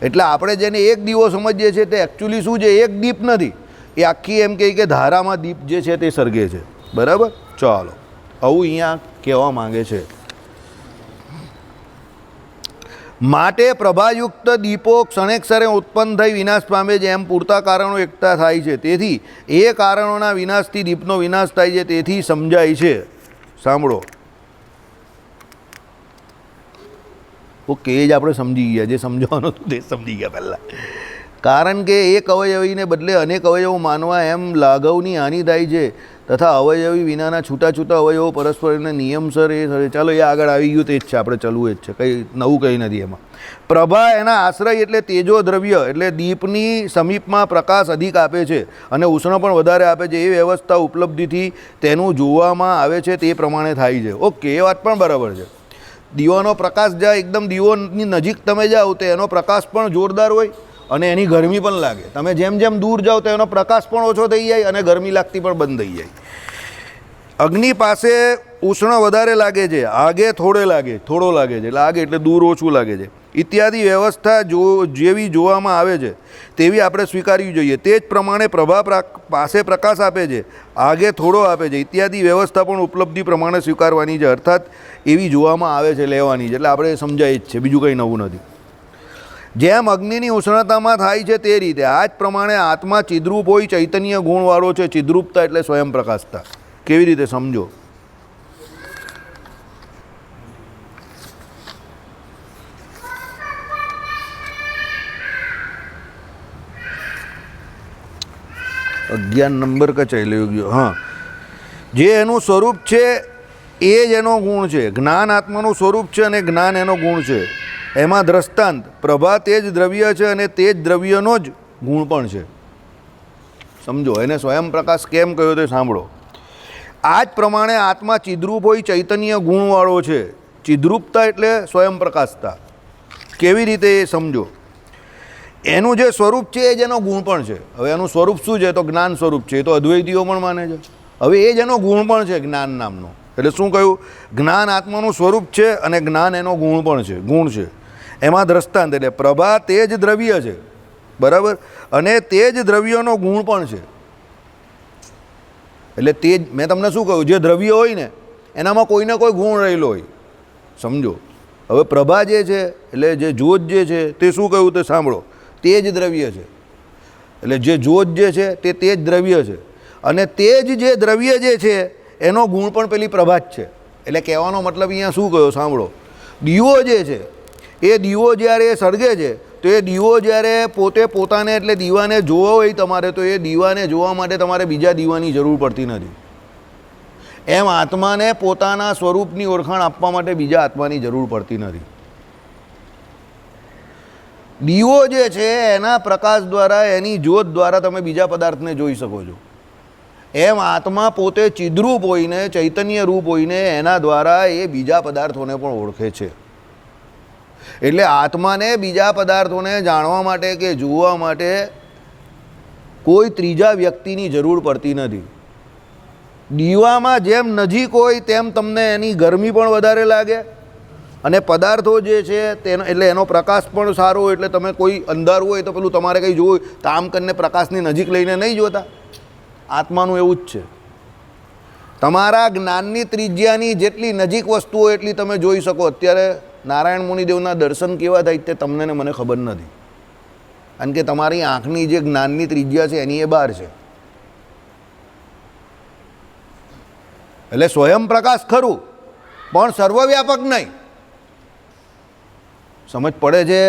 એટલે આપણે જેને એક દીવો સમજીએ છીએ તે એકચ્યુઅલી શું છે? એક દીપ નથી, એ આખી એમ કહે કે ધારામાં દીપ જે છે તે સળગે છે. બરાબર. ચાલો, આવું અહીંયા કહેવા માંગે છે. માટે પ્રભાયુક્ત દીપો ક્ષણેક્ષરે ઉત્પન્ન થઈ વિનાશ પામે છે, એમ પૂરતા કારણો એકઠા થાય છે. તેથી એ કારણોના વિનાશથી દીપનો વિનાશ થાય છે. તેથી સમજાય છે. સાંભળો. ઓકે, એ જ આપણે સમજી ગયા. જે સમજવાનું હતું તે સમજી ગયા પહેલાં. કારણ કે એક અવયવીને બદલે અનેક અવયવો માનવા એમ લાઘવની હાનિ થાય છે તથા અવયવી વિનાના છૂટા અવયવો પરસ્પરને નિયમસર એ. ચાલો, એ આગળ આવી ગયું તે જ છે, આપણે ચાલવું જ છે, કંઈ નવું કંઈ નથી એમાં. પ્રભા એના આશ્રય એટલે તેજો દ્રવ્ય એટલે દીપની સમીપમાં પ્રકાશ અધિક આપે છે અને ઉષ્ણ પણ વધારે આપે છે. એ વ્યવસ્થા ઉપલબ્ધિથી તેનું જોવામાં આવે છે તે પ્રમાણે થાય છે. ઓકે, એ વાત પણ બરાબર છે. દીવાનો પ્રકાશ જ્યાં એકદમ દીવોની નજીક તમે જાઓ તો એનો પ્રકાશ પણ જોરદાર હોય અને એની ગરમી પણ લાગે. તમે જેમ જેમ દૂર જાઓ તો એનો પ્રકાશ પણ ઓછો થઈ જાય અને ગરમી લાગતી પણ બંધ થઈ જાય. અગ્નિ પાસે ઉષ્ણ વધારે લાગે છે, આગે થોડો લાગે છે. એટલે આગે એટલે દૂર ઓછું લાગે છે. ઇત્યાદિ વ્યવસ્થા જેવી જોવામાં આવે છે તેવી આપણે સ્વીકારવી જોઈએ. તે જ પ્રમાણે પ્રભા પાસે પ્રકાશ આપે છે, આગે થોડો આપે છે. ઇત્યાદિ વ્યવસ્થા પણ ઉપલબ્ધિ પ્રમાણે સ્વીકારવાની છે, અર્થાત એવી જોવામાં આવે છે, લેવાની છે. એટલે આપણે સમજાય જ છે, બીજું કંઈ નવું નથી. જેમ અગ્નિની ઉષ્ણતામાં થાય છે તે રીતે આ જ પ્રમાણે આત્મા ચિદ્રૂપ હોય, ચૈતન્ય ગુણવાળો છે. ચિદ્રૂપતા એટલે સ્વયં પ્રકાશતા. કેવી રીતે સમજો? અગિયાર નંબર का ચાલ્યો ગયો. હા, જે એનું સ્વરૂપ છે એ જ એનો ગુણ છે. જ્ઞાન આત્માનું સ્વરૂપ છે અને જ્ઞાન એનો ગુણ છે. એમાં દ્રષ્ટાંત પ્રભા તે જ દ્રવ્ય છે અને તે જ દ્રવ્યનો જ ગુણ પણ છે. સમજો, એને સ્વયં પ્રકાશ કેમ કહ્યો તે સાંભળો. આ જ પ્રમાણે આત્મા ચિદ્રૂપ હોય, ચૈતન્ય ગુણવાળો છે. ચિદ્રૂપતા એટલે સ્વયં પ્રકાશતા. કેવી રીતે એ સમજો? એનું જે સ્વરૂપ છે એ જ એનો ગુણ પણ છે. હવે એનું સ્વરૂપ શું છે? તો જ્ઞાન સ્વરૂપ છે. એ તો અદ્વૈતીઓ પણ માને છે. હવે એ જ એનો ગુણ પણ છે, જ્ઞાન નામનો. એટલે શું કહ્યું? જ્ઞાન આત્માનું સ્વરૂપ છે અને જ્ઞાન એનો ગુણ પણ છે, ગુણ છે. એમાં દ્રષ્ટાંત એટલે પ્રભા તે જ દ્રવ્ય છે. બરાબર. અને તે જ દ્રવ્યનો ગુણ પણ છે. એટલે તે જ મેં તમને શું કહ્યું? જે દ્રવ્ય હોય ને એનામાં કોઈને કોઈ ગુણ રહેલો હોય. સમજો. હવે પ્રભા જે છે એટલે જે જ્યોત જે છે તે શું કહ્યું તે સાંભળો. તે જ દ્રવ્ય છે. એટલે જે જ્યોત જે છે તે જ દ્રવ્ય છે અને તે જ જે દ્રવ્ય જે છે એનો ગુણ પણ પેલી પ્રભા જ છે. એટલે કહેવાનો મતલબ અહીંયા શું કહ્યો સાંભળો. દીવો જે છે એ દીવો જ્યારે સળગે છે તો એ દીવો જ્યારે પોતે પોતાને એટલે દીવાને જોવો હોય તમારે, તો એ દીવાને જોવા માટે તમારે બીજા દીવાની જરૂર પડતી નથી. એમ આત્માને પોતાના સ્વરૂપની ઓળખાણ આપવા માટે બીજા આત્માની જરૂર પડતી નથી. દીવો જે છે એના પ્રકાશ દ્વારા, એની જ્યોત દ્વારા તમે બીજા પદાર્થને જોઈ શકો છો. એમ આત્મા પોતે ચિદ્રૂપ હોઈને, ચૈતન્ય રૂપ હોઈને એના દ્વારા એ બીજા પદાર્થોને પણ ઓળખે છે. એટલે આત્માને બીજા પદાર્થોને જાણવા માટે કે જોવા માટે કોઈ ત્રીજા વ્યક્તિની જરૂર પડતી નથી. દીવામાં જેમ નજીક હોય તેમ તમને એની ગરમી પણ વધારે લાગે, અને પદાર્થો જે છે તેનો એટલે એનો પ્રકાશ પણ સારો હોય. એટલે તમે કોઈ અંધારું હોય તો પેલું તમારે કંઈ જોવું તો આમ કરીને પ્રકાશની નજીક લઈને નહીં જોતા. આત્માનું એવું જ છે. તમારા જ્ઞાનની ત્રિજ્યાની જેટલી નજીક વસ્તુ હોય એટલી તમે જોઈ શકો. અત્યારે નારાયણ મુનિદેવના દર્શન કેવા થાય તે તમને ને મને ખબર નથી, કારણ કે તમારી આંખની જે જ્ઞાનની ત્રિજ્યા છે એની એ બહાર છે. એટલે સ્વયં પ્રકાશ ખરું, પણ સર્વવ્યાપક નહીં. સમજ પડે છે?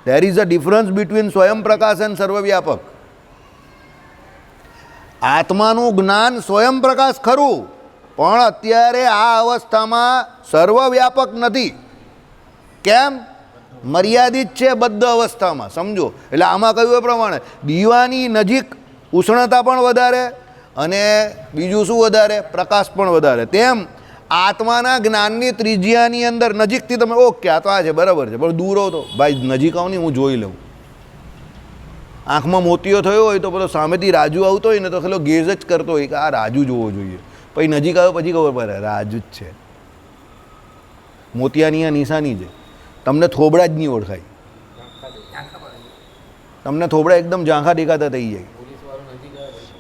There is a difference between સ્વયં પ્રકાશ એન્ડ સર્વવ્યાપક. આત્માનું જ્ઞાન સ્વયં પ્રકાશ ખરું, પણ અત્યારે આ અવસ્થામાં સર્વવ્યાપક નથી. કેમ? મર્યાદિત છે બદ્ધ અવસ્થામાં. સમજો. એટલે આમાં કહ્યું એ પ્રમાણે દીવાની નજીક ઉષ્ણતા પણ વધારે, અને બીજું શું વધારે? પ્રકાશ પણ વધારે. તેમ આત્માના જ્ઞાનની ત્રિજ્યાની અંદર નજીકથી તમે ઓકે આ તો આ છે બરાબર છે, પણ દૂર હો તો ભાઈ નજીક આવો નહીં, હું જોઈ લઉં. આંખમાં મોતિયો થયો હોય તો પેલો સામેથી રાજુ આવતો હોય ને તો પેલો ગેઝ જ કરતો હોય કે આ રાજુ જોવો જોઈએ. પછી નજીક આવ્યો પછી ખબર પડે રાજુ જ છે. મોતિયાની આ નિશાની છે. તમને થોબડા જ નહીં ઓળખાય, તમને થોબડા એકદમ ઝાંખા દેખાતા થઈ જાય.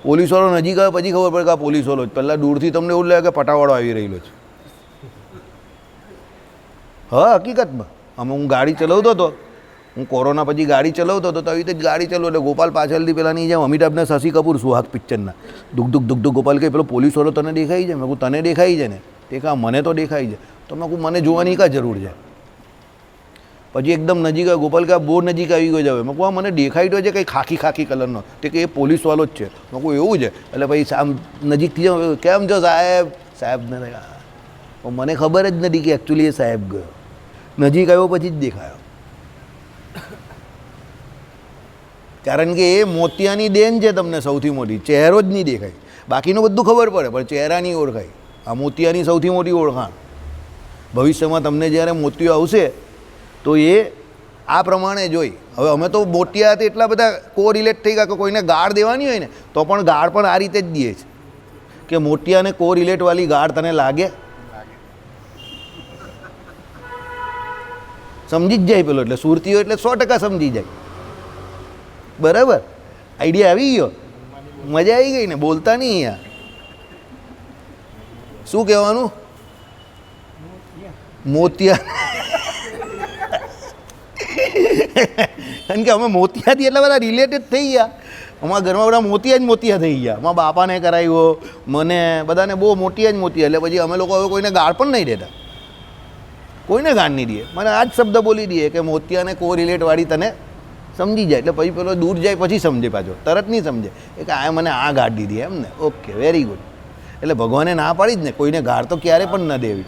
પોલીસવાળો નજીક આવે પછી ખબર પડે કે આ પોલીસવાળો જ. પહેલાં દૂરથી તમને એવું લાગે કે પટાવાળો આવી રહેલો છે. હા, હકીકતમાં અમે હું ગાડી ચલાવતો હતો, હું કોરોના પછી ગાડી ચલાવતો હતો, તો આવી રીતે ગાડી ચલાવો એટલે ગોપાલ પાછળથી પેલા નહીં જેમ અમિતાભને શશી કપૂર સુહાગ પિક્ચરના દુઃખ દુઃખ દુઃખ દુઃખ ગોપાલ કહે પેલો પોલીસવાળો તને દેખાઈ જાય? મેં કહું તને દેખાઈ જાય ને? તે કહા મને તો દેખાઈ જાય. તો મેં કહું મને જોવાની કાં જરૂર છે? પછી એકદમ નજીક આવ્યો. ગોપાલ કે બહુ નજીક આવી ગયો જાવે. મેં કહું મને દેખાઈ તો છે કંઈ ખાખી ખાખી કલરનો. તે કે એ પોલીસવાળો જ છે. મેં કહું એવું છે? એટલે પછી આમ નજીકથી જાઉં, કેમ છો સાહેબ? સાહેબને મને ખબર જ નથી કે એકચ્યુઅલી એ સાહેબ ગયો. નજીક આવ્યો પછી જ દેખાયો. કારણ કે એ મોતિયાની દેન છે તમને સૌથી મોટી. ચહેરો જ નહીં દેખાય, બાકીનું બધું ખબર પડે પણ ચહેરા નહીં ઓળખાય. આ મોતિયાની સૌથી મોટી ઓળખાણ. ભવિષ્યમાં તમને જ્યારે મોતિયો આવશે તો એ આ પ્રમાણે જોઈ. હવે અમે તો મોતિયાથી એટલા બધા કોરિલેટ થઈ ગયા કે કોઈને ગાળ દેવાની હોય ને તો પણ ગાળ પણ આ રીતે જ દે છે કે મોતિયાને કોરિલેટવાળી ગાળ તને લાગે? સમજી જ જાય પેલો. એટલે સુરતીઓ એટલે 100% સમજી જાય. બરાબર? આઈડિયા આવી ગયો? મજા આવી ગઈ ને? બોલતા નહીં યાર. શું કહેવાનું? મોતિયા. કારણ કે અમે મોતિયાથી એટલા બધા રિલેટેડ થઈ ગયા. અમારા ઘરમાં બધા મોતિયા જ મોતિયા થઈ ગયા. અમારા બાપાને કરાવ્યો, મને બધાને બહુ મોતિયા જ મોતિયા. એટલે પછી અમે લોકો હવે કોઈને ગાળ પણ નહીં દેતા. કોઈને ગાળ નહીં દે. મને આ જ શબ્દ બોલી દઈએ કે મોતિયાને કો રિલેટવાળી તને સમજી જાય. એટલે પછી પેલો દૂર જાય પછી સમજે પાછો, તરત નહીં સમજે એ કે આ મને આ ગાળ દીધી એમ ને. Okay, very good. એટલે ભગવાને ના પાડી જ ને કોઈને ગાળ તો ક્યારે પણ ન દેવી.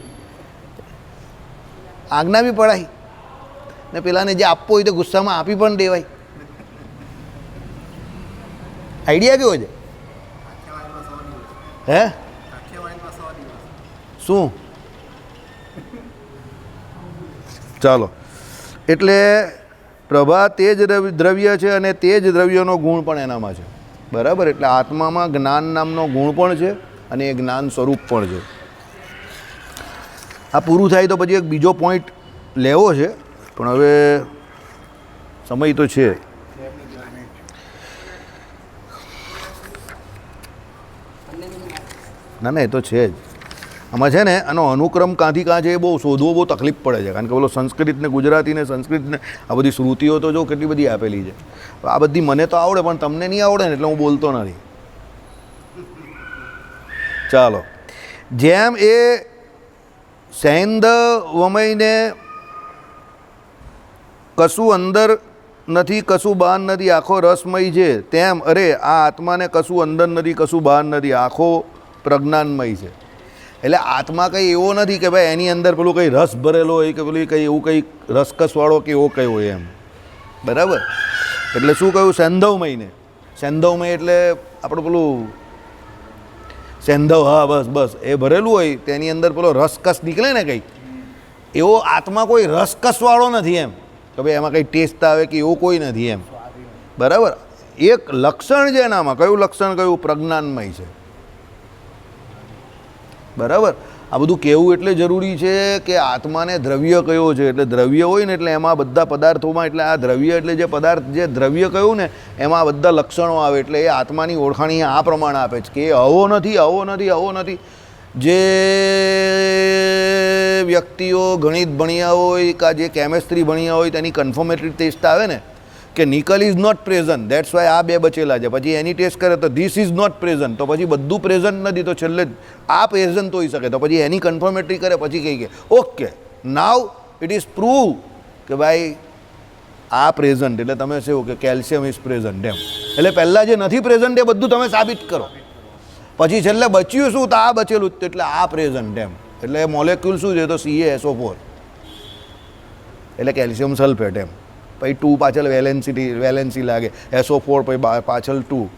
આજ્ઞા બી પડાય ને પેલાને જે આપવો હોય તો ગુસ્સામાં આપી પણ દેવાય. આઈડિયા કેવો છે? હે શું? ચાલો. એટલે પ્રભા તે જ દ્રવ્ય છે અને તે જ દ્રવ્યનો ગુણ પણ એનામાં છે. બરાબર? એટલે આત્મામાં જ્ઞાન નામનો ગુણ પણ છે અને એ જ્ઞાન સ્વરૂપ પણ છે. આ પૂરું થાય તો પછી એક બીજો પોઈન્ટ લેવો છે, પણ હવે સમય તો છે. ના ના, એ તો છે જ. આમાં છે ને આનો અનુક્રમ ક્યાંથી ક્યાં છે એ બહુ શોધવો બહુ તકલીફ પડે છે. કારણ કે બોલો સંસ્કૃત ને ગુજરાતી ને સંસ્કૃત ને આ બધી શ્રુતિઓ તો જો કેટલી બધી આપેલી છે. આ બધી મને તો આવડે પણ તમને નહીં આવડે ને એટલે હું બોલતો નથી. ચાલો. જેમ એ સૈંદ વમયને કશું અંદર નથી કશું બહાર નથી આખો રસમય છે, તેમ અરે આ આત્માને કશું અંદર નથી કશું બહાર નથી આખો પ્રજ્ઞાનમય છે. એટલે આત્મા કંઈ એવો નથી કે ભાઈ એની અંદર પેલું કંઈ રસ ભરેલો હોય કે પેલું કંઈ એવું કંઈ રસકસવાળો કે એવો કંઈ હોય એમ. બરાબર. એટલે શું કહ્યું? સેંધવમયને. સેંધવમય એટલે આપણું પેલું સેંધવ, હા બસ બસ એ ભરેલું હોય તેની અંદર પેલો રસકસ નીકળે ને કંઈક, એવો આત્મા કોઈ રસકસવાળો નથી એમ કે ભાઈ એમાં કંઈ ટેસ્ટ આવે કે એવું કોઈ નથી એમ. બરાબર. એક લક્ષણ છે એનામાં. કયું લક્ષણ? કયું? પ્રજ્ઞાનમય છે. બરાબર. આ બધું કહેવું એટલે જરૂરી છે કે આત્માને દ્રવ્ય કયો છે. એટલે દ્રવ્ય હોય ને એટલે એમાં બધા પદાર્થોમાં, એટલે આ દ્રવ્ય એટલે જે પદાર્થ જે દ્રવ્ય કહ્યું ને એમાં બધા લક્ષણો આવે. એટલે એ આત્માની ઓળખાણી આ પ્રમાણે આપે છે કે આવો નથી આવો નથી આવો નથી. જે વ્યક્તિઓ ગણિત ભણ્યા હોય કે જે કેમેસ્ટ્રી ભણ્યા હોય તેની કન્ફર્મેટરી ટેસ્ટ આવે ને કે nickel is not present, that's why આ બે બચેલા છે. પછી એની ટેસ્ટ કરે તો ધીસ ઇઝ નોટ પ્રેઝન્ટ, તો પછી બધું પ્રેઝન્ટ નથી, તો છેલ્લે આ પ્રેઝન્ટ હોઈ શકે. તો પછી એની કન્ફર્મેટરી કરે પછી કહી કે okay now it is prove કે ભાઈ આ પ્રેઝન્ટ. એટલે તમે શું કે કેલ્શિયમ ઇઝ પ્રેઝન્ટ એમ. એટલે પહેલાં જે નથી પ્રેઝન્ટ એ બધું તમે સાબિત કરો, પછી છેલ્લે બચ્યું શું? તો આ બચેલું જ, એટલે આ પ્રેઝન્ટ એમ. એટલે મોલેક્યુલ શું છે? તો CaSO4 એટલે કેલ્શિયમ સલ્ફેટ એમ. પછી 2 પાછળ વેલેન્સી લાગે, SO4 પછી પાછળ 2.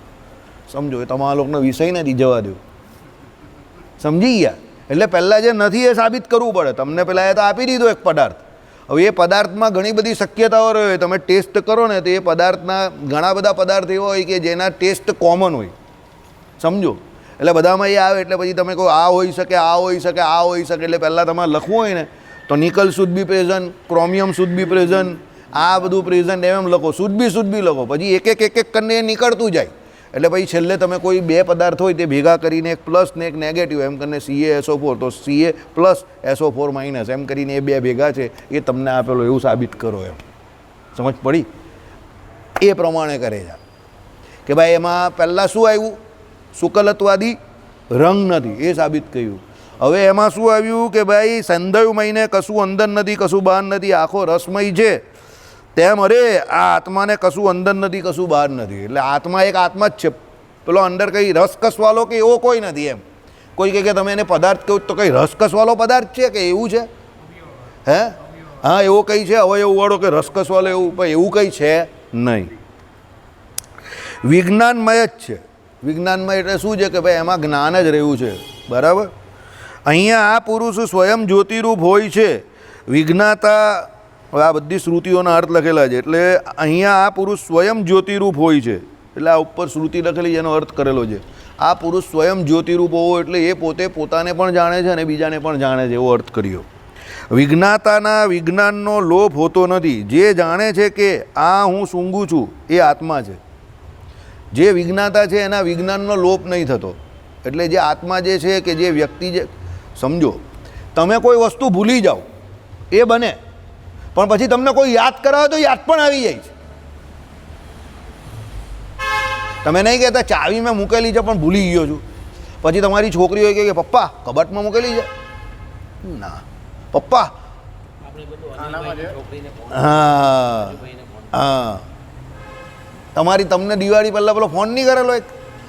સમજો એ તમારા લોકોનો વિષય નથી, જવા દો. સમજી ગયા? એટલે પહેલાં જે નથી એ સાબિત કરવું પડે. તમને પહેલાં એ તો આપી દીધો એક પદાર્થ. હવે એ પદાર્થમાં ઘણી બધી શક્યતાઓ રહે. તમે ટેસ્ટ કરો ને તો એ પદાર્થના ઘણા બધા પદાર્થ એવા હોય કે જેના ટેસ્ટ કોમન હોય. સમજો? એટલે બધામાં એ આવે. એટલે પછી તમે કહો આ હોઈ શકે આ હોઈ શકે આ હોઈ શકે. એટલે પહેલાં તમારે લખવું હોય ને તો nickel should be present, chromium should be present, આ બધું પ્રેઝન્ટ એમ લખો, શુડ બી લખો. પછી એક એક કરીને નીકળતું જાય. એટલે પછી છેલ્લે તમે કોઈ બે પદાર્થ હોય તે ભેગા કરીને એક પ્લસ ને એક નેગેટિવ એમ કરીને CaSO4, તો Ca plus SO4 minus M કરીને એ બે ભેગા છે એ તમને આપેલો એવું સાબિત કરો એમ. સમજ પડી? એ પ્રમાણે કરે છે કે ભાઈ એમાં પહેલાં શું આવ્યું? શુકલત્વાદી રંગ નથી એ સાબિત કર્યું. હવે એમાં શું આવ્યું કે ભાઈ સંદયમયને કશું અંદર નથી કશું બહાર નથી આખો રસમય છે, તેમ અરે આ આત્માને કશું અંદર નથી કશું બહાર નથી. એટલે આત્મા એક આત્મા જ છે. પેલો અંદર કંઈ રસકસવાળો કે એવો કોઈ નથી એમ. કોઈ કહે કે તમે એને પદાર્થ કહો તો કંઈ રસકસવાળો પદાર્થ છે કે એવું છે? હે? હા એવો કંઈ છે અવયવવાળો કે રસકસવાળો એવું? પણ એવું કંઈ છે નહીં. વિજ્ઞાનમય જ છે. વિજ્ઞાનમય એટલે શું છે કે ભાઈ એમાં જ્ઞાન જ રહ્યું છે. બરાબર. અહીંયા આ પુરુષ સ્વયં જ્યોતિરૂપ હોય છે. વિજ્ઞાતા, આ બધી શ્રુતિઓના અર્થ લખેલા છે. એટલે અહીંયા આ પુરુષ સ્વયં જ્યોતિરૂપ હોય છે. એટલે આ ઉપર શ્રુતિ લખેલી એનો અર્થ કરેલો છે. આ પુરુષ સ્વયં જ્યોતિરૂપ હોવો એટલે એ પોતે પોતાને પણ જાણે છે અને બીજાને પણ જાણે છે, એવો અર્થ કર્યો. વિજ્ઞાતાના વિજ્ઞાનનો લોપ હોતો નથી. જે જાણે છે કે આ હું સૂંઘું છું એ આત્મા છે. જે વિજ્ઞાતા છે એના વિજ્ઞાનનો લોપ નહીં થતો. એટલે જે આત્મા જે છે કે જે વ્યક્તિ જે, સમજો તમે કોઈ વસ્તુ ભૂલી જાઓ એ બને, પણ પછી તમને કોઈ યાદ કરાવે તો યાદ પણ આવી જાય છે. તમે નહીં કહેતા ચાવી મેં મૂકેલી છે પણ ભૂલી ગયો છું. પછી તમારી છોકરી હોય કે પપ્પા કબાટમાં મૂકેલી છે, ના પપ્પા, હા હા તમને દિવાળી પહેલાં પેલો ફોન નહીં કરેલો એક?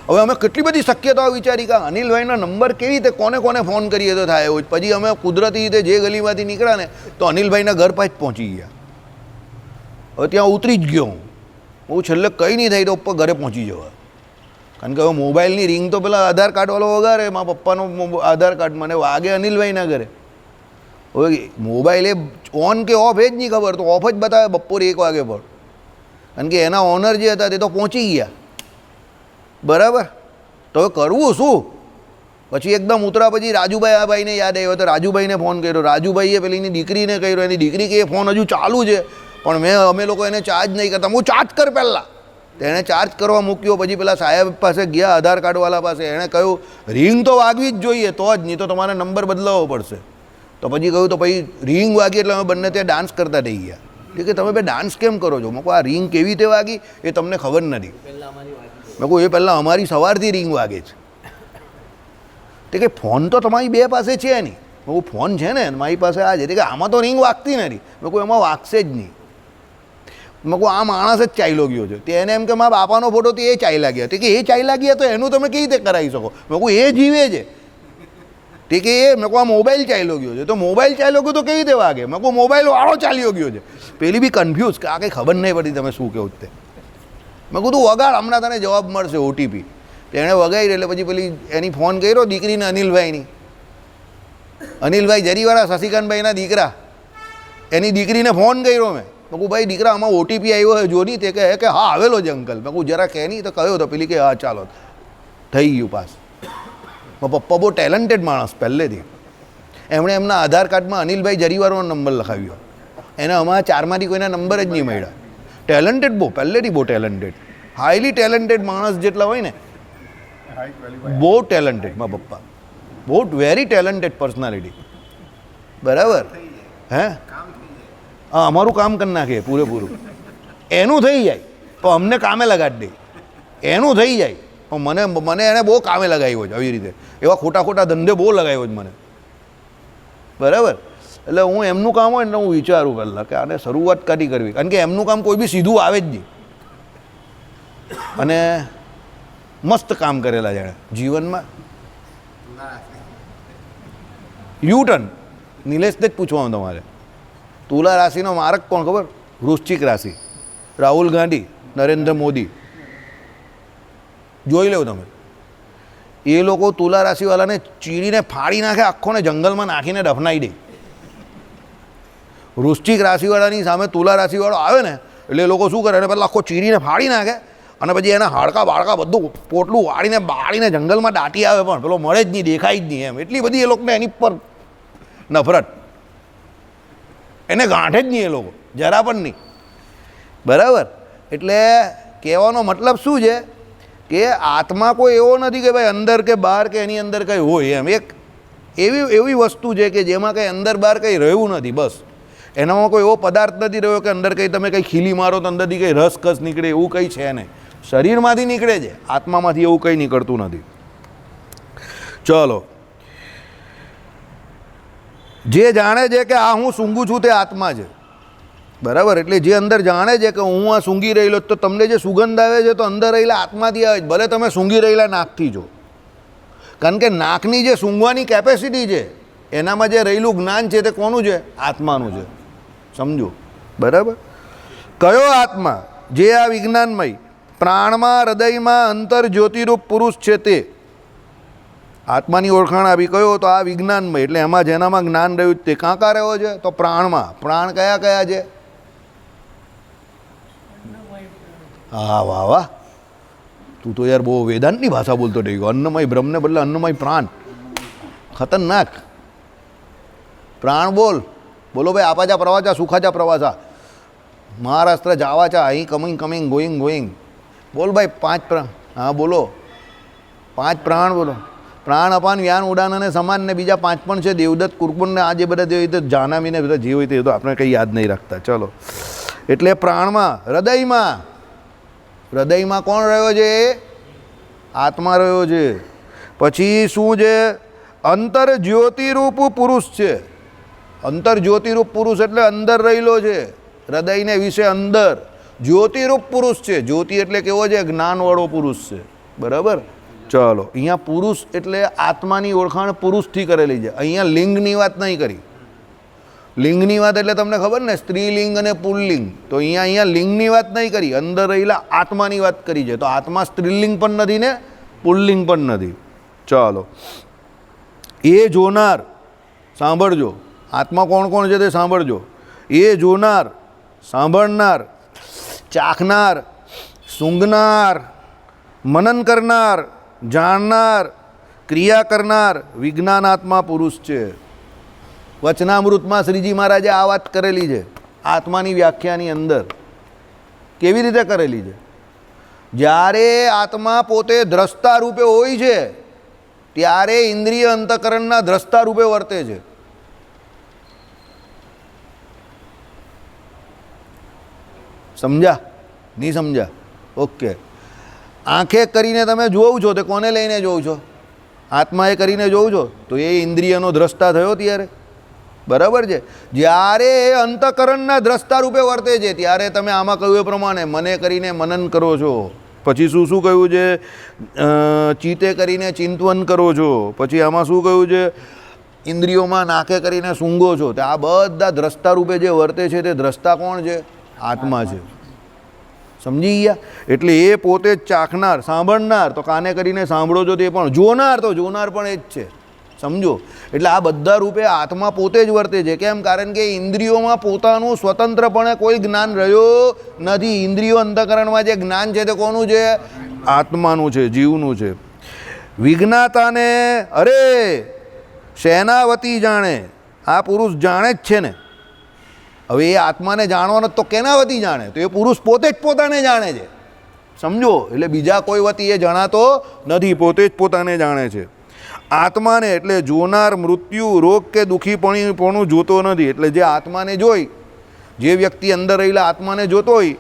હવે અમે કેટલી બધી શક્યતાઓ વિચારી કે અનિલભાઈનો નંબર કેવી રીતે કોને કોને ફોન કરીએ તો થાય એવું. પછી અમે કુદરતી રીતે જે ગલીમાંથી નીકળ્યા ને તો અનિલભાઈના ઘર પાસે પહોંચી ગયા. હવે ત્યાં ઉતરી જ ગયો હું છેલ્લે કંઈ નહીં થાય તો ઉપર ઘરે પહોંચી જવા. કારણ કે હવે મોબાઈલની રિંગ તો પેલા આધાર કાર્ડવાળો વગાડે, મારા પપ્પાનો આધાર કાર્ડ મને વાગે અનિલભાઈના ઘરે. હવે મોબાઈલ એ ઓન કે ઓફ એ જ નહીં ખબર, તો ઓફ જ બતાવે બપોરે 1 વાગે પર. કારણ કે એના ઓનર જે હતા તે તો પહોંચી ગયા. બરાબર. તો હવે કરવું શું? પછી એકદમ ઉતરા પછી રાજુભાઈ આ ભાઈને યાદ આવ્યો તો રાજુભાઈને ફોન કર્યો. રાજુભાઈએ પેલીની દીકરીને કર્યો. એની દીકરી કે ફોન હજુ ચાલુ છે પણ અમે લોકો એને ચાર્જ નહીં કરતા. હું ચાર્જ કર પહેલાં. તેણે ચાર્જ કરવા મૂક્યો. પછી પેલા સાહેબ પાસે ગયા આધાર કાર્ડવાળા પાસે. એણે કહ્યું રિંગ તો વાગવી જ જોઈએ, તો જ, નહીં તો તમારે નંબર બદલાવવો પડશે. તો પછી કહ્યું તો પછી રિંગ વાગી એટલે અમે બંને ત્યાં ડાન્સ કરતા થઈ ગયા. એટલે કે તમે બે ડાન્સ કેમ કરો છો? મેં કહું આ રિંગ કેવી રીતે વાગી એ તમને ખબર નથી. મેં કહું એ પહેલાં અમારી સવારથી રિંગ વાગે છે. તે કે ફોન તો તમારી બે પાસે છે નહીં. મેં કહું ફોન છે ને મારી પાસે આ છે. કે આમાં તો રિંગ વાગતી નથી. મેં કહું એમાં વાગશે જ નહીં. મેં કહું આ માણસ જ ચાલ્યો ગયો છે. તે એને એમ કે મારા બાપાનો ફોટો તો એ ચાલ્યા ગયા. તે કે એ ચાલ્યા ગયા તો એનું તમે કેવી રીતે કરાવી શકો? મેં કહું એ જીવે છે. તે કે એ મેં કહું આ મોબાઈલ ચાલ્યો ગયો છે. તો મોબાઈલ ચાલ્યો ગયો તો કેવી રીતે વાગે? મેં કહું મોબાઈલ વાળો ચાલ્યો ગયો છે. પેલી બી કન્ફ્યુઝ કે આ કંઈ ખબર નહીં પડી તમે શું કહો તે. મેં કહું તું વગાડ, હમણાં તને જવાબ મળશે ઓટીપી. તેણે વગાડી એટલે પછી પેલી એની ફોન કર્યો દીકરીને, અનિલભાઈની. અનિલભાઈ જરીવાળા શશિકાંતભાઈના દીકરા, એની દીકરીને ફોન કર્યો મેં. મેં કહું ભાઈ દીકરા આમાં ઓટીપી આવ્યો હોય જો નહીં. તે કહે કે હા આવેલો છે અંકલ. મેં કહું જરા કહે નહીં. તો કહ્યો તો પેલી કે હા ચાલો થઈ ગયું પાસ. પપ્પા બહુ ટેલેન્ટેડ માણસ પહેલેથી. એમણે એમના આધાર કાર્ડમાં અનિલભાઈ જરીવાળાનો નંબર લખાવ્યો. એને અમારા ચારમાંથી કોઈના નંબર જ નહીં મળ્યા. ટેલેન્ટેડ બહુ, પહેલેથી બહુ ટેલેન્ટેડ, હાઈલી ટેલેન્ટેડ માણસ જેટલા હોય ને બહુ ટેલેન્ટેડ. મારા પપ્પા બહુ વેરી ટેલેન્ટેડ પર્સનાલિટી. બરાબર હે? હા અમારું કામ કરી નાખે પૂરેપૂરું. એનું થઈ જાય પણ અમને કામે લગાડી દે. એનું થઈ જાય પણ મને એણે બહુ કામે લગાવ્યો છે. આવી રીતે એવા ખોટા ખોટા ધંધે બહુ લગાવ્યો છે મને. બરાબર. એટલે હું એમનું કામ હોય ને હું વિચારું પહેલાં કે આને શરૂઆત કાઢી કરવી. કારણ કે એમનું કામ કોઈ બી સીધું આવે જ નહીં. અને મસ્ત કામ કરેલા છે એણે જીવનમાં. યુટર્ન નિલેશને જ પૂછવાનું તમારે. તુલા રાશિનો મારક કોણ ખબર? વૃશ્ચિક રાશિ. રાહુલ ગાંધી, નરેન્દ્ર મોદી. જોઈ લો તમે. એ લોકો તુલા રાશિવાળાને ચીરીને ફાડી નાખે, આખોને જંગલમાં નાખીને દફનાઈ દે. વૃશ્ચિક રાશિવાળાની સામે તુલા રાશિવાળો આવે ને એટલે એ લોકો શું કરે? એને પહેલાં આખો ચીરીને ફાડી નાખે અને પછી એના હાડકા બાળકા બધું પોટલું બાળીને જંગલમાં દાટી આવે પણ પેલો મળે જ નહીં, દેખાય જ નહીં. એમ એટલી બધી એ લોકોને એની પર નફરત. એને ગાંઠે જ નહીં એ લોકો, જરા પણ નહીં. બરાબર. એટલે કહેવાનો મતલબ શું છે કે આત્મા કોઈ એવો નથી કે ભાઈ અંદર કે બહાર કે એની અંદર કંઈ હોય. એમ એક એવી વસ્તુ છે કે જેમાં કંઈ અંદર બહાર કંઈ રહ્યું નથી. બસ એનામાં કોઈ એવો પદાર્થ નથી રહ્યો કે અંદર કંઈ તમે કંઈ ખીલી મારો તો અંદરથી કંઈ રસકસ નીકળે, એવું કંઈ છે નહીં. શરીરમાંથી નીકળે છે, આત્મામાંથી એવું કંઈ નીકળતું નથી. ચલો, જે જાણે છે કે આ હું સૂંઘું છું તે આત્મા છે. બરાબર. એટલે જે અંદર જાણે છે કે હું આ સૂંઘી રહેલો, તો તમને જે સુગંધ આવે છે તો અંદર રહેલા આત્માથી આવે છે. ભલે તમે સૂંઘી રહેલા નાકથી જો. કારણ કે નાકની જે સૂંઘવાની કેપેસિટી છે એનામાં જે રહેલું જ્ઞાન છે તે કોનું છે? આત્માનું છે. સમજો. બરાબર. કયો આત્મા? જે આ વિજ્ઞાનમય પ્રાણમાં, હૃદયમાં અંતર જ્યોતિરૂપ પુરુષ છે તે. આત્માની ઓળખાણ આપી. કયો? તો આ વિજ્ઞાનમય. એટલે એમાં જેનામાં જ્ઞાન રહ્યું તે કાં કાં રહ્યો છે? તો પ્રાણમાં. પ્રાણ કયા કયા છે? હા વાહ વાહ, તું તો યાર બહુ વેદાંતની ભાષા બોલતો થઈ ગયો. અન્નમય બ્રહ્મને બદલે અન્નમય પ્રાણ. ખતરનાક. પ્રાણ બોલ. બોલો ભાઈ. આપાચા પ્રવાચા સુખાચા પ્રવાસા. મહારાષ્ટ્ર જાવાચા. અહીં કમિંગ ગોઈંગ. બોલ ભાઈ. 5 પ્રાણ. હા બોલો. 5 પ્રાણ બોલો. પ્રાણ, અપાન, વ્યાન, ઉડાન અને સમાન ને બીજા 5 પણ છે. દેવદત્ત, કુરકુંડ ને આ જે બધા જે હોય જાનામીને બધા જે હોય તે તો આપણે કંઈ યાદ નહીં રાખતા. ચલો. એટલે પ્રાણમાં. હૃદયમાં કોણ રહ્યો છે? આત્મા રહ્યો છે. પછી શું છે? અંતર જ્યોતિરૂપ પુરુષ છે. અંતર જ્યોતિરૂપ પુરુષ એટલે અંદર રહેલો છે. હૃદયને વિશે અંદર જ્યોતિરૂપ પુરુષ છે. જ્યોતિ એટલે કેવો છે? જ્ઞાનવાળો પુરુષ છે. બરાબર. ચલો, અહીંયા પુરુષ એટલે આત્માની ઓળખાણ પુરુષથી કરેલી છે. અહીંયા લિંગની વાત નહીં કરી. લિંગની વાત એટલે તમને ખબર ને, સ્ત્રીલિંગ અને પુલ્લિંગ. તો અહીંયા લિંગની વાત નહીં કરી, અંદર રહેલા આત્માની વાત કરી છે. તો આત્મા સ્ત્રીલિંગ પણ નથી ને પુલ્લિંગ પણ નથી. ચાલો. એ જોનાર, સાંભળજો. આત્મા કોણ કોણ છે તે સાંભળજો. એ જોનાર, સાંભળનાર, ચાખનાર, સૂંઘનાર, મનન કરનાર, જાણનાર, ક્રિયા કરનાર વિજ્ઞાનાત્મા પુરુષ છે. વચનામૃતમાં શ્રીજી મહારાજે આ વાત કરેલી છે. આત્માની વ્યાખ્યાની અંદર કેવી રીતે કરેલી છે? જ્યારે આત્મા પોતે દ્રષ્ટા રૂપે હોય છે ત્યારે ઇન્દ્રિય અંતઃકરણના દ્રષ્ટા રૂપે વર્તે છે. સમજ્યા? નહીં સમજ્યા? ઓકે. આંખે કરીને તમે જોવો છો તે કોને લઈને જોવો છો? આત્માએ કરીને જોવો છો તો એ ઇન્દ્રિયનો દ્રષ્ટા થયો ત્યારે. બરાબર છે. જ્યારે એ અંતઃકરણના દ્રષ્ટા રૂપે વર્તે છે ત્યારે તમે આમાં કહ્યું એ પ્રમાણે મને કરીને મનન કરો છો, પછી શું શું કહ્યું છે, ચિત્તે કરીને ચિંતવન કરો છો, પછી આમાં શું કહ્યું છે, ઇન્દ્રિયોમાં નાકે કરીને સૂંઘો છો. તો આ બધા દ્રષ્ટા રૂપે જે વર્તે છે તે દ્રષ્ટા કોણ છે? આત્મા છે. સમજી ગયા? એટલે એ પોતે જ ચાખનાર, સાંભળનાર તો કાને કરીને સાંભળો છો તે પણ, જોનાર તો જોનાર પણ એ જ છે. સમજો? એટલે આ બધા રૂપે આત્મા પોતે જ વર્તે છે. કેમ? કારણ કે ઇન્દ્રિયોમાં પોતાનું સ્વતંત્રપણે કોઈ જ્ઞાન રહ્યો નથી. ઇન્દ્રિયો અંતઃકરણમાં જે જ્ઞાન છે તે કોનું છે? આત્માનું છે, જીવનું છે. વિજ્ઞાતાને અરે સેનાવતી જાણે, આ પુરુષ જાણે જ છે ને. હવે એ આત્માને જાણવાનો તો કેના વતી જાણે? તો એ પુરુષ પોતે જ પોતાને જાણે છે. સમજો? એટલે બીજા કોઈ વતી એ જણાતો નથી, પોતે જ પોતાને જાણે છે. આત્માને એટલે જોનાર મૃત્યુ, રોગ કે દુઃખીપણું જોતો નથી. એટલે જે આત્માને જોઈ, જે વ્યક્તિ અંદર રહેલા આત્માને જોતો હોય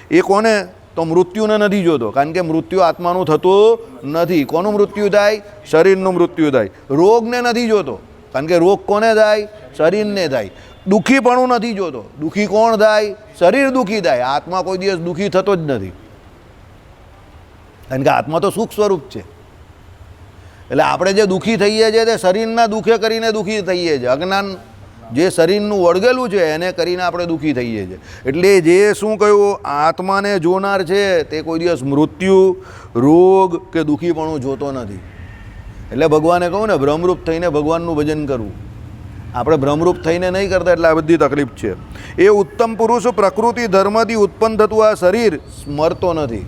એ કોને? તો મૃત્યુને નથી જોતો. કારણ કે મૃત્યુ આત્માનું થતું નથી. કોનું મૃત્યુ થાય? શરીરનું મૃત્યુ થાય. રોગને નથી જોતો. કારણ કે રોગ કોને થાય? શરીરને થાય. દુઃખીપણું નથી જોતો. દુઃખી કોણ થાય? શરીર દુઃખી થાય. આત્મા કોઈ દિવસ દુઃખી થતો જ નથી. કારણ કે આત્મા તો સુખ સ્વરૂપ છે. એટલે આપણે જે દુઃખી થઈએ છીએ તે શરીરના દુઃખે કરીને દુઃખી થઈએ છીએ. અજ્ઞાન જે શરીરનું વળગેલું છે એને કરીને આપણે દુઃખી થઈએ છીએ. એટલે જે શું કહ્યું? આત્માને જોનાર છે તે કોઈ દિવસ મૃત્યુ, રોગ કે દુઃખીપણું જોતો નથી. એટલે ભગવાને કહું ને, ભ્રમરૂપ થઈને ભગવાનનું ભજન કરવું. આપણે ભ્રમરૂપ થઈને નહીં કરતા એટલે આ બધી તકલીફ છે. એ ઉત્તમ પુરુષ પ્રકૃતિ ધર્મથી ઉત્પન્ન થતું આ શરીર સ્મરતો નથી.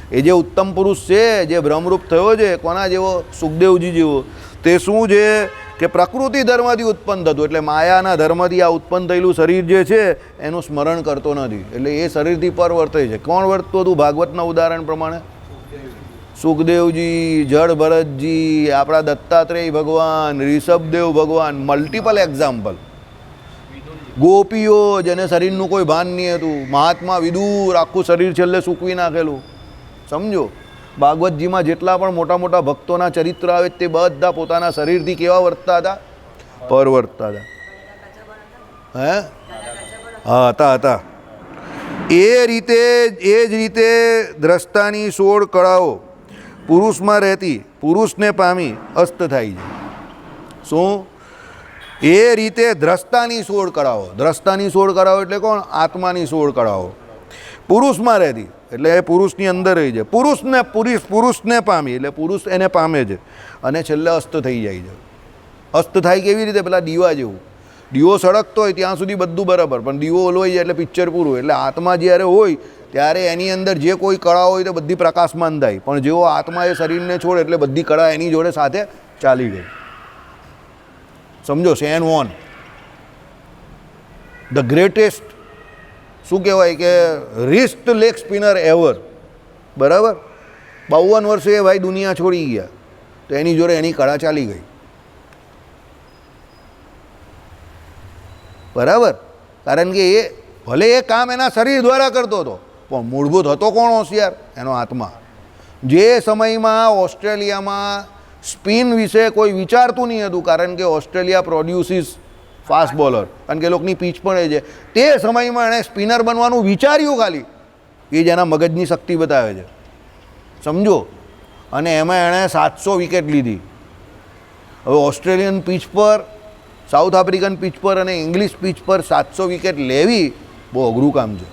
એ જે ઉત્તમ પુરુષ છે, જે ભ્રમરૂપ થયો છે, કોના જેવો? સુખદેવજી જેવો. તે શું છે કે પ્રકૃતિ ધર્મથી ઉત્પન્ન થતું, એટલે માયાના ધર્મથી આ ઉત્પન્ન થયેલું શરીર જે છે એનું સ્મરણ કરતો નથી. એટલે એ શરીરથી પર વર્તે છે. કોણ વર્તતું હતું? ભાગવતના ઉદાહરણ પ્રમાણે સુખદેવજી, જળ ભરતજી, આપણા દત્તાત્રેય ભગવાન, ઋષભદેવ ભગવાન, મલ્ટિપલ એક્ઝામ્પલ. ગોપીઓ જેને શરીરનું કોઈ ભાન નહીં હતું, મહાત્મા વિદુર આખું શરીર છેલ્લે સૂકવી નાખેલું. સમજો? ભાગવતજીમાં જેટલા પણ મોટા મોટા ભક્તોના ચરિત્ર આવે તે બધા પોતાના શરીરથી કેવા વર્તતા હતા? પર વર્તતા હતા. હે? હા, હતા. એ જ રીતે દ્રષ્ટાની 16 કળાઓ પુરુષમાં રહેતી પુરુષને પામી અસ્ત થાય છે. શું? એ રીતે દ્રષ્ટાની 16 કળાઓ, દ્રષ્ટાની 16 કળાઓ એટલે કોણ? આત્માની 16 કળાઓ પુરુષમાં રહેતી, એટલે એ પુરુષની અંદર રહી છે. પુરુષને પામી એટલે પુરુષ એને પામે છે અને છેલ્લે અસ્ત થઈ જાય છે. અસ્ત થાય કેવી રીતે? પેલા દીવા જેવું. દીવો સળગતો હોય ત્યાં સુધી બધું બરાબર, પણ દીવો ઓલવાઈ જાય એટલે પિક્ચર પૂરું. એટલે આત્મા જ્યારે હોય ત્યારે એની અંદર જે કોઈ કળા હોય તો બધી પ્રકાશમાન થાય, પણ જેવો આત્મા એ શરીરને છોડે એટલે બધી કળા એની જોડે સાથે ચાલી ગઈ. સમજો? શેન વોન ધ ગ્રેટેસ્ટ, શું કહેવાય કે રિસ્ટ લેગ સ્પિનર એવર. બરાબર? 52 વર્ષે એ ભાઈ દુનિયા છોડી ગયા તો એની જોડે એની કળા ચાલી ગઈ. બરાબર? કારણ કે એ ભલે એ કામ એના શરીર દ્વારા કરતો હતો પણ મૂળભૂત હતો કોણ હોશિયાર? એનો આત્મા. જે સમયમાં ઓસ્ટ્રેલિયામાં સ્પિન વિશે કોઈ વિચારતું નહીં હતું, કારણ કે ઓસ્ટ્રેલિયા પ્રોડ્યુસીસ ફાસ્ટ બોલર, કારણ કે લોકોની પીચ પણ એ છે. તે સમયમાં એણે સ્પિનર બનવાનું વિચાર્યું ખાલી, એ જ એના મગજની શક્તિ બતાવે છે. સમજો? અને એમાં એણે 700 વિકેટ લીધી. હવે ઓસ્ટ્રેલિયન પીચ પર, સાઉથ આફ્રિકન પીચ પર અને ઇંગ્લિશ પીચ પર 700 વિકેટ લેવી બહુ અઘરું કામ છે.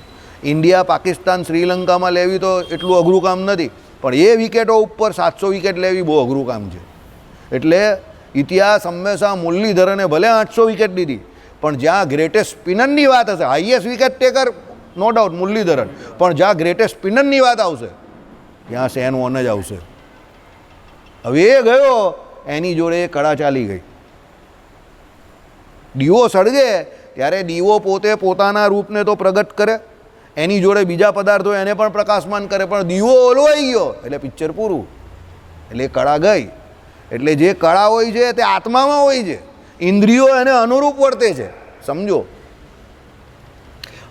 ઇન્ડિયા, પાકિસ્તાન, શ્રીલંકામાં લેવી તો એટલું અઘરું કામ નથી, પણ એ વિકેટો ઉપર 700 વિકેટ લેવી બહુ અઘરું કામ છે. એટલે ઇતિહાસ હંમેશા મુરલીધરને ભલે 800 વિકેટ લીધી, પણ જ્યાં ગ્રેટેસ્ટ સ્પિનરની વાત હશે, highest wicket taker no doubt Muralidharan, પણ જ્યાં ગ્રેટેસ્ટ સ્પિનરની વાત આવશે ત્યાં શેન વોન જ આવશે. હવે એ ગયો, એની જોડે કળા ચાલી ગઈ. દીવો સળગે ત્યારે દીવો પોતે પોતાના રૂપને તો પ્રગટ કરે, એની જોડે બીજા પદાર્થો એને પણ પ્રકાશમાન કરે, પણ દીવો ઓલવાઈ ગયો એટલે પિક્ચર પૂરું. એટલે કળા ગઈ. એટલે જે કળા હોય છે તે આત્મામાં હોય છે, ઇન્દ્રિયો એને અનુરૂપ વર્તે છે. સમજો?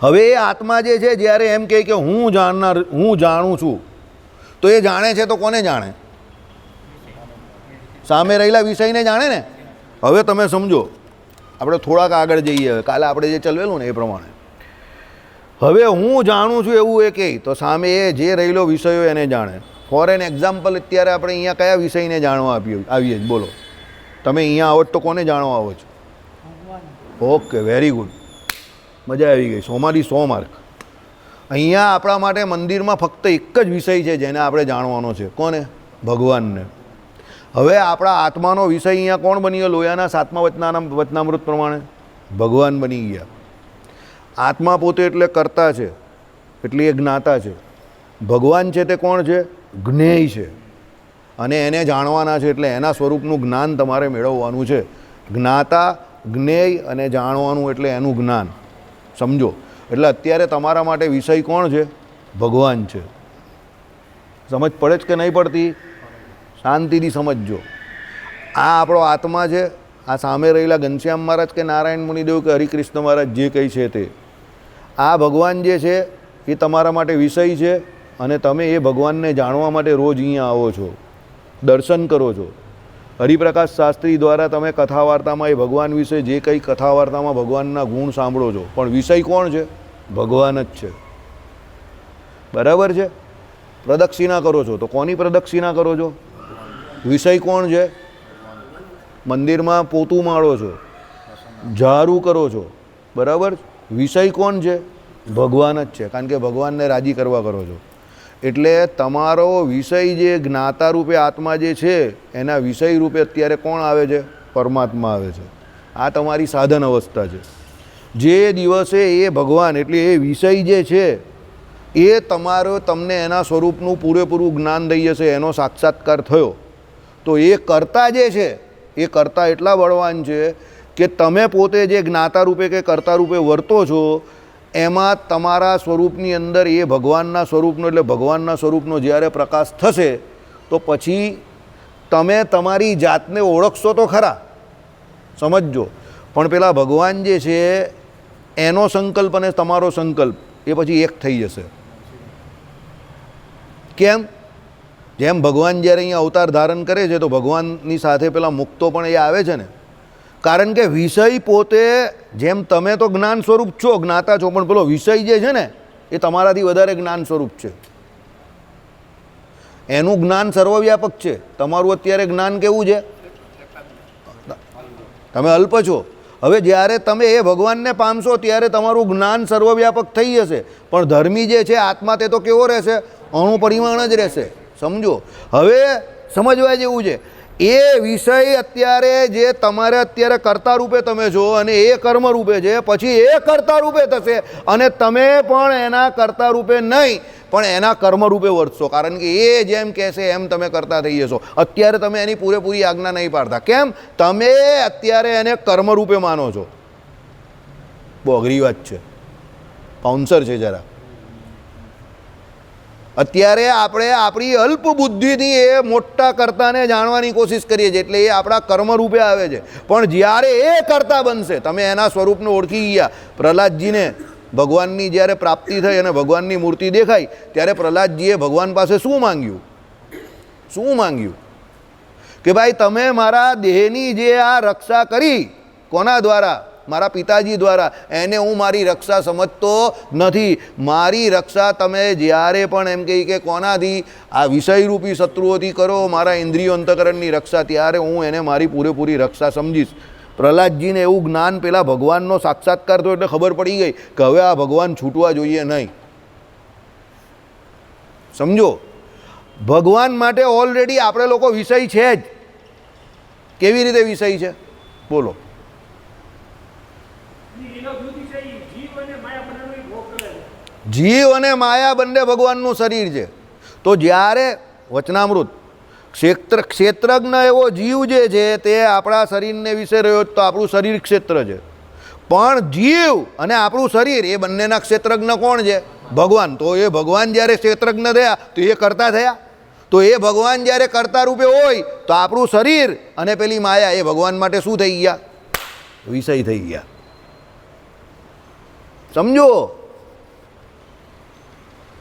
હવે એ આત્મા જે છે જ્યારે એમ કહે કે હું જાણું છું, તો એ જાણે છે તો કોને જાણે? સામે રહેલા વિષયને જાણે ને. હવે તમે સમજો, આપણે થોડાક આગળ જઈએ. કાલે આપણે જે ચલવેલું ને એ પ્રમાણે હવે હું જાણું છું એવું એ કહે તો સામે એ જે રહેલો વિષયો એને જાણે. ફોર એન એક્ઝામ્પલ, અત્યારે આપણે અહીંયા કયા વિષયને જાણવા આવીએ જ બોલો? તમે અહીંયા આવો તો કોને જાણવા આવો છો? ઓકે, વેરી ગુડ, મજા આવી ગઈ. 100માંથી 100 માર્ક. અહીંયા આપણા માટે મંદિરમાં ફક્ત એક જ વિષય છે જેને આપણે જાણવાનો છે. કોને? ભગવાનને. હવે આપણા આત્માનો વિષય અહીંયા કોણ બની ગયો? લોયાના 7મા વચનામૃત પ્રમાણે ભગવાન બની ગયા. આત્મા પોતે એટલે કર્તા છે, એટલે એ જ્ઞાતા છે. ભગવાન છે તે કોણ છે? જ્ઞેય છે, અને એને જાણવાના છે, એટલે એના સ્વરૂપનું જ્ઞાન તમારે મેળવવાનું છે. જ્ઞાતા, જ્ઞેય અને જાણવાનું એટલે એનું જ્ઞાન. સમજો. એટલે અત્યારે તમારા માટે વિષય કોણ છે? ભગવાન છે. સમજ પડે જ કે નહીં પડતી? શાંતિથી સમજજો. આ આપણો આત્મા છે. આ સામે રહેલા ઘનશ્યામ મહારાજ કે નારાયણ મુનિદેવ કે હરિકૃષ્ણ મહારાજ જે કંઈ છે તે, આ ભગવાન જે છે એ તમારા માટે વિષય છે. અને તમે એ ભગવાનને જાણવા માટે રોજ અહીંયા આવો છો, દર્શન કરો છો. હરિપ્રકાશ શાસ્ત્રી દ્વારા તમે કથા વાર્તામાં એ ભગવાન વિશે જે કંઈ કથા વાર્તામાં ભગવાનના ગુણ સાંભળો છો, પણ વિષય કોણ છે? ભગવાન જ છે. બરાબર છે? પ્રદક્ષિણા કરો છો તો કોની પ્રદક્ષિણા કરો છો? વિષય કોણ છે? મંદિરમાં પોતું માળો છો, ઝાડુ કરો છો, બરાબર? વિષય કોણ છે? ભગવાન જ છે, કારણ કે ભગવાનને રાજી કરવા કરો છો. એટલે તમારો વિષય જે જ્ઞાતા રૂપે આત્મા જે છે એના વિષય રૂપે અત્યારે કોણ આવે છે? પરમાત્મા આવે છે. આ તમારી સાધન અવસ્થા છે. જે દિવસે એ ભગવાન એટલે એ વિષય જે છે એ તમને એના સ્વરૂપનું પૂરેપૂરું જ્ઞાન દઈ જશે, એનો સાક્ષાત્કાર થયો, તો એ કર્તા જે છે એ કર્તા એટલા બળવાન છે કે તમે પોતે જે જ્ઞાતા રૂપે કે કર્તા રૂપે વર્તો છો એમાં તમારા સ્વરૂપની અંદર એ ભગવાનના સ્વરૂપનો એટલે ભગવાનના સ્વરૂપનો જ્યારે પ્રકાશ થશે તો પછી તમે તમારી જાતને ઓળખશો તો ખરા, સમજજો. પણ પેલા ભગવાન જે છે એનો સંકલ્પ અને તમારો સંકલ્પ એ પછી એક થઈ જશે. કેમ? જેમ ભગવાન જ્યારે અહીંયા અવતાર ધારણ કરે છે તો ભગવાનની સાથે પેલા મુક્તો પણ એ આવે છે ને, કારણ કે વિષય પોતે, જેમ તમે તો જ્ઞાન સ્વરૂપ છો, જ્ઞાતા છો, પણ પેલો વિષય જે છે ને એ તમારાથી વધારે જ્ઞાન સ્વરૂપ છે. એનું જ્ઞાન સર્વવ્યાપક છે. તમારું અત્યારે જ્ઞાન કેવું છે? તમે અલ્પ છો. હવે જ્યારે તમે એ ભગવાનને પામશો ત્યારે તમારું જ્ઞાન સર્વવ્યાપક થઈ જશે. પણ ધર્મી જે છે આત્મા તે તો કેવો રહેશે? અણુ પરિમાણ જ રહેશે. સમજો. હવે સમજવા જેવું છે. એ વિષય અત્યારે જે તમારે અત્યારે કર્તા રૂપે તમે છો અને એ કર્મ રૂપે છે, પછી એ કર્તા રૂપે થશે અને તમે પણ એના કર્તા રૂપે નહીં પણ એના કર્મ રૂપે વર્તશો, કારણ કે એ જેમ કહેશે એમ તમે કરતા થઈ જશો. અત્યારે તમે એની પૂરેપૂરી આજ્ઞા નહીં પાડતા. કેમ? તમે અત્યારે એને કર્મ રૂપે માનો છો. બહુ અઘરી વાત છે, પાઉન્સર છે જરા. અત્યારે આપણે આપણી અલ્પ બુદ્ધિથી એ મોટા કર્તાને જાણવાની કોશિશ કરીએ છીએ, એટલે એ આપણા કર્મ રૂપે આવે છે. પણ જ્યારે એ કર્તા બનશે, તમે એના સ્વરૂપને ઓળખી ગયા. પ્રહલાદજીને ભગવાનની જ્યારે પ્રાપ્તિ થઈ અને ભગવાનની મૂર્તિ દેખાઈ ત્યારે પ્રહલાદજીએ ભગવાન પાસે શું માંગ્યું? શું માંગ્યું? કે ભાઈ તમે મારા દેહની જે આ રક્ષા કરી, કોના દ્વારા? મારા પિતાજી દ્વારા. એને હું મારી રક્ષા સમજતો નથી. મારી રક્ષા તમે જ્યારે પણ એમ કહી કે કોનાથી? આ વિષયરૂપી શત્રુઓથી કરો મારા ઇન્દ્રિયો અંતકરણની રક્ષા, ત્યારે હું એને મારી પૂરેપૂરી રક્ષા સમજીશ. પ્રહલાદજીને એવું જ્ઞાન પેલા ભગવાનનો સાક્ષાત્કાર થયો એટલે ખબર પડી ગઈ કે હવે આ ભગવાન છૂટવા જોઈએ નહીં. સમજો. ભગવાન માટે ઓલરેડી આપણે લોકો વિષય છે જ. કેવી રીતે વિષય છે? બોલો. જીવ અને માયા બંને ભગવાનનું શરીર છે. તો જ્યારે વચનામૃત ક્ષેત્રજ્ઞ એવો જીવ જે છે તે આપણા શરીરને વિશે રહ્યો તો આપણું શરીર ક્ષેત્ર છે. પણ જીવ અને આપણું શરીર એ બંનેના ક્ષેત્રજ્ઞ કોણ છે? ભગવાન. તો એ ભગવાન જ્યારે ક્ષેત્રજ્ઞ થયા તો એ કર્તા થયા. તો એ ભગવાન જ્યારે કર્તા રૂપે હોય તો આપણું શરીર અને પેલી માયા એ ભગવાન માટે શું થઈ ગયા? વિષય થઈ ગયા. સમજો.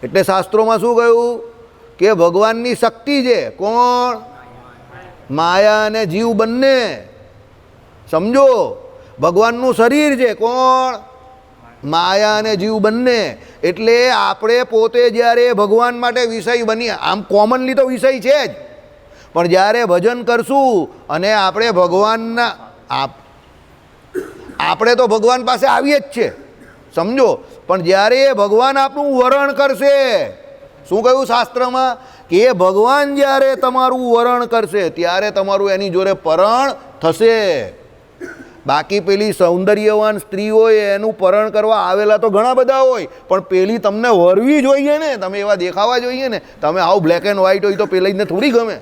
એટલે શાસ્ત્રોમાં શું કહ્યું કે ભગવાનની શક્તિ છે કોણ? માયા અને જીવ બંને. સમજો. ભગવાનનું શરીર છે કોણ? માયા અને જીવ બંને. એટલે આપણે પોતે જ્યારે ભગવાન માટે વિષય બનીએ, આમ કોમનલી તો વિષય છે જ, પણ જ્યારે ભજન કરશું અને આપણે ભગવાનના આપણે તો ભગવાન પાસે આવીએ જ છે, સમજો. પણ જ્યારે એ ભગવાન આપણું વરણ કરશે, શું કહ્યું શાસ્ત્રમાં? કે એ ભગવાન જ્યારે તમારું વરણ કરશે ત્યારે તમારું એની જોડે પરણ થશે. બાકી પેલી સૌંદર્યવાન સ્ત્રી હોય એનું પરણ કરવા આવેલા તો ઘણા બધા હોય, પણ પેલી તમને વરવી જોઈએ ને, તમે એવા દેખાવા જોઈએ ને. તમે આવું બ્લેક એન્ડ વ્હાઇટ હોય તો પેલીને થોડી ગમે,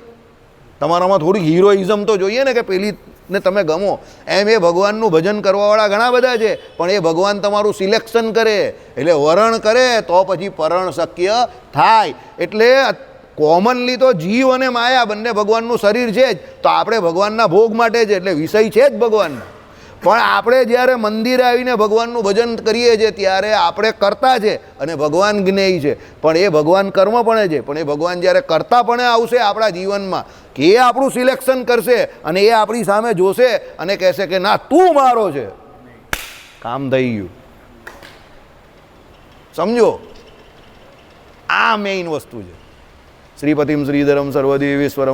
તમારામાં થોડી હિરોઇઝમ તો જોઈએ ને કે પેલીને તમે ગમો. એમ એ ભગવાનનું ભજન કરવાવાળા ઘણા બધા છે, પણ એ ભગવાન તમારું સિલેક્શન કરે, એટલે વરણ કરે તો પછી પરણ શક્ય થાય. એટલે કોમનલી તો જીવ અને માયા બંને ભગવાનનું શરીર છે જ, તો આપણે ભગવાનના ભોગ માટે છે, એટલે વિષય છે જ ભગવાનના. પણ આપણે જ્યારે મંદિરે આવીને ભગવાનનું ભજન કરીએ છીએ ત્યારે આપણે કરતા છે અને ભગવાન જ્ઞેય છે. પણ એ ભગવાન કર્મ પણ છે, પણ એ ભગવાન જ્યારે કરતા પણ આવશે આપણા જીવનમાં, કે એ આપણું સિલેક્શન કરશે અને એ આપણી સામે જોશે અને કહેશે કે ના તું મારો છે, કામ થઈ ગયું. સમજો, આ મેઇન વસ્તુ છે. શ્રીપતિમ શ્રીધરમ સર્વદેવેશ્વરમ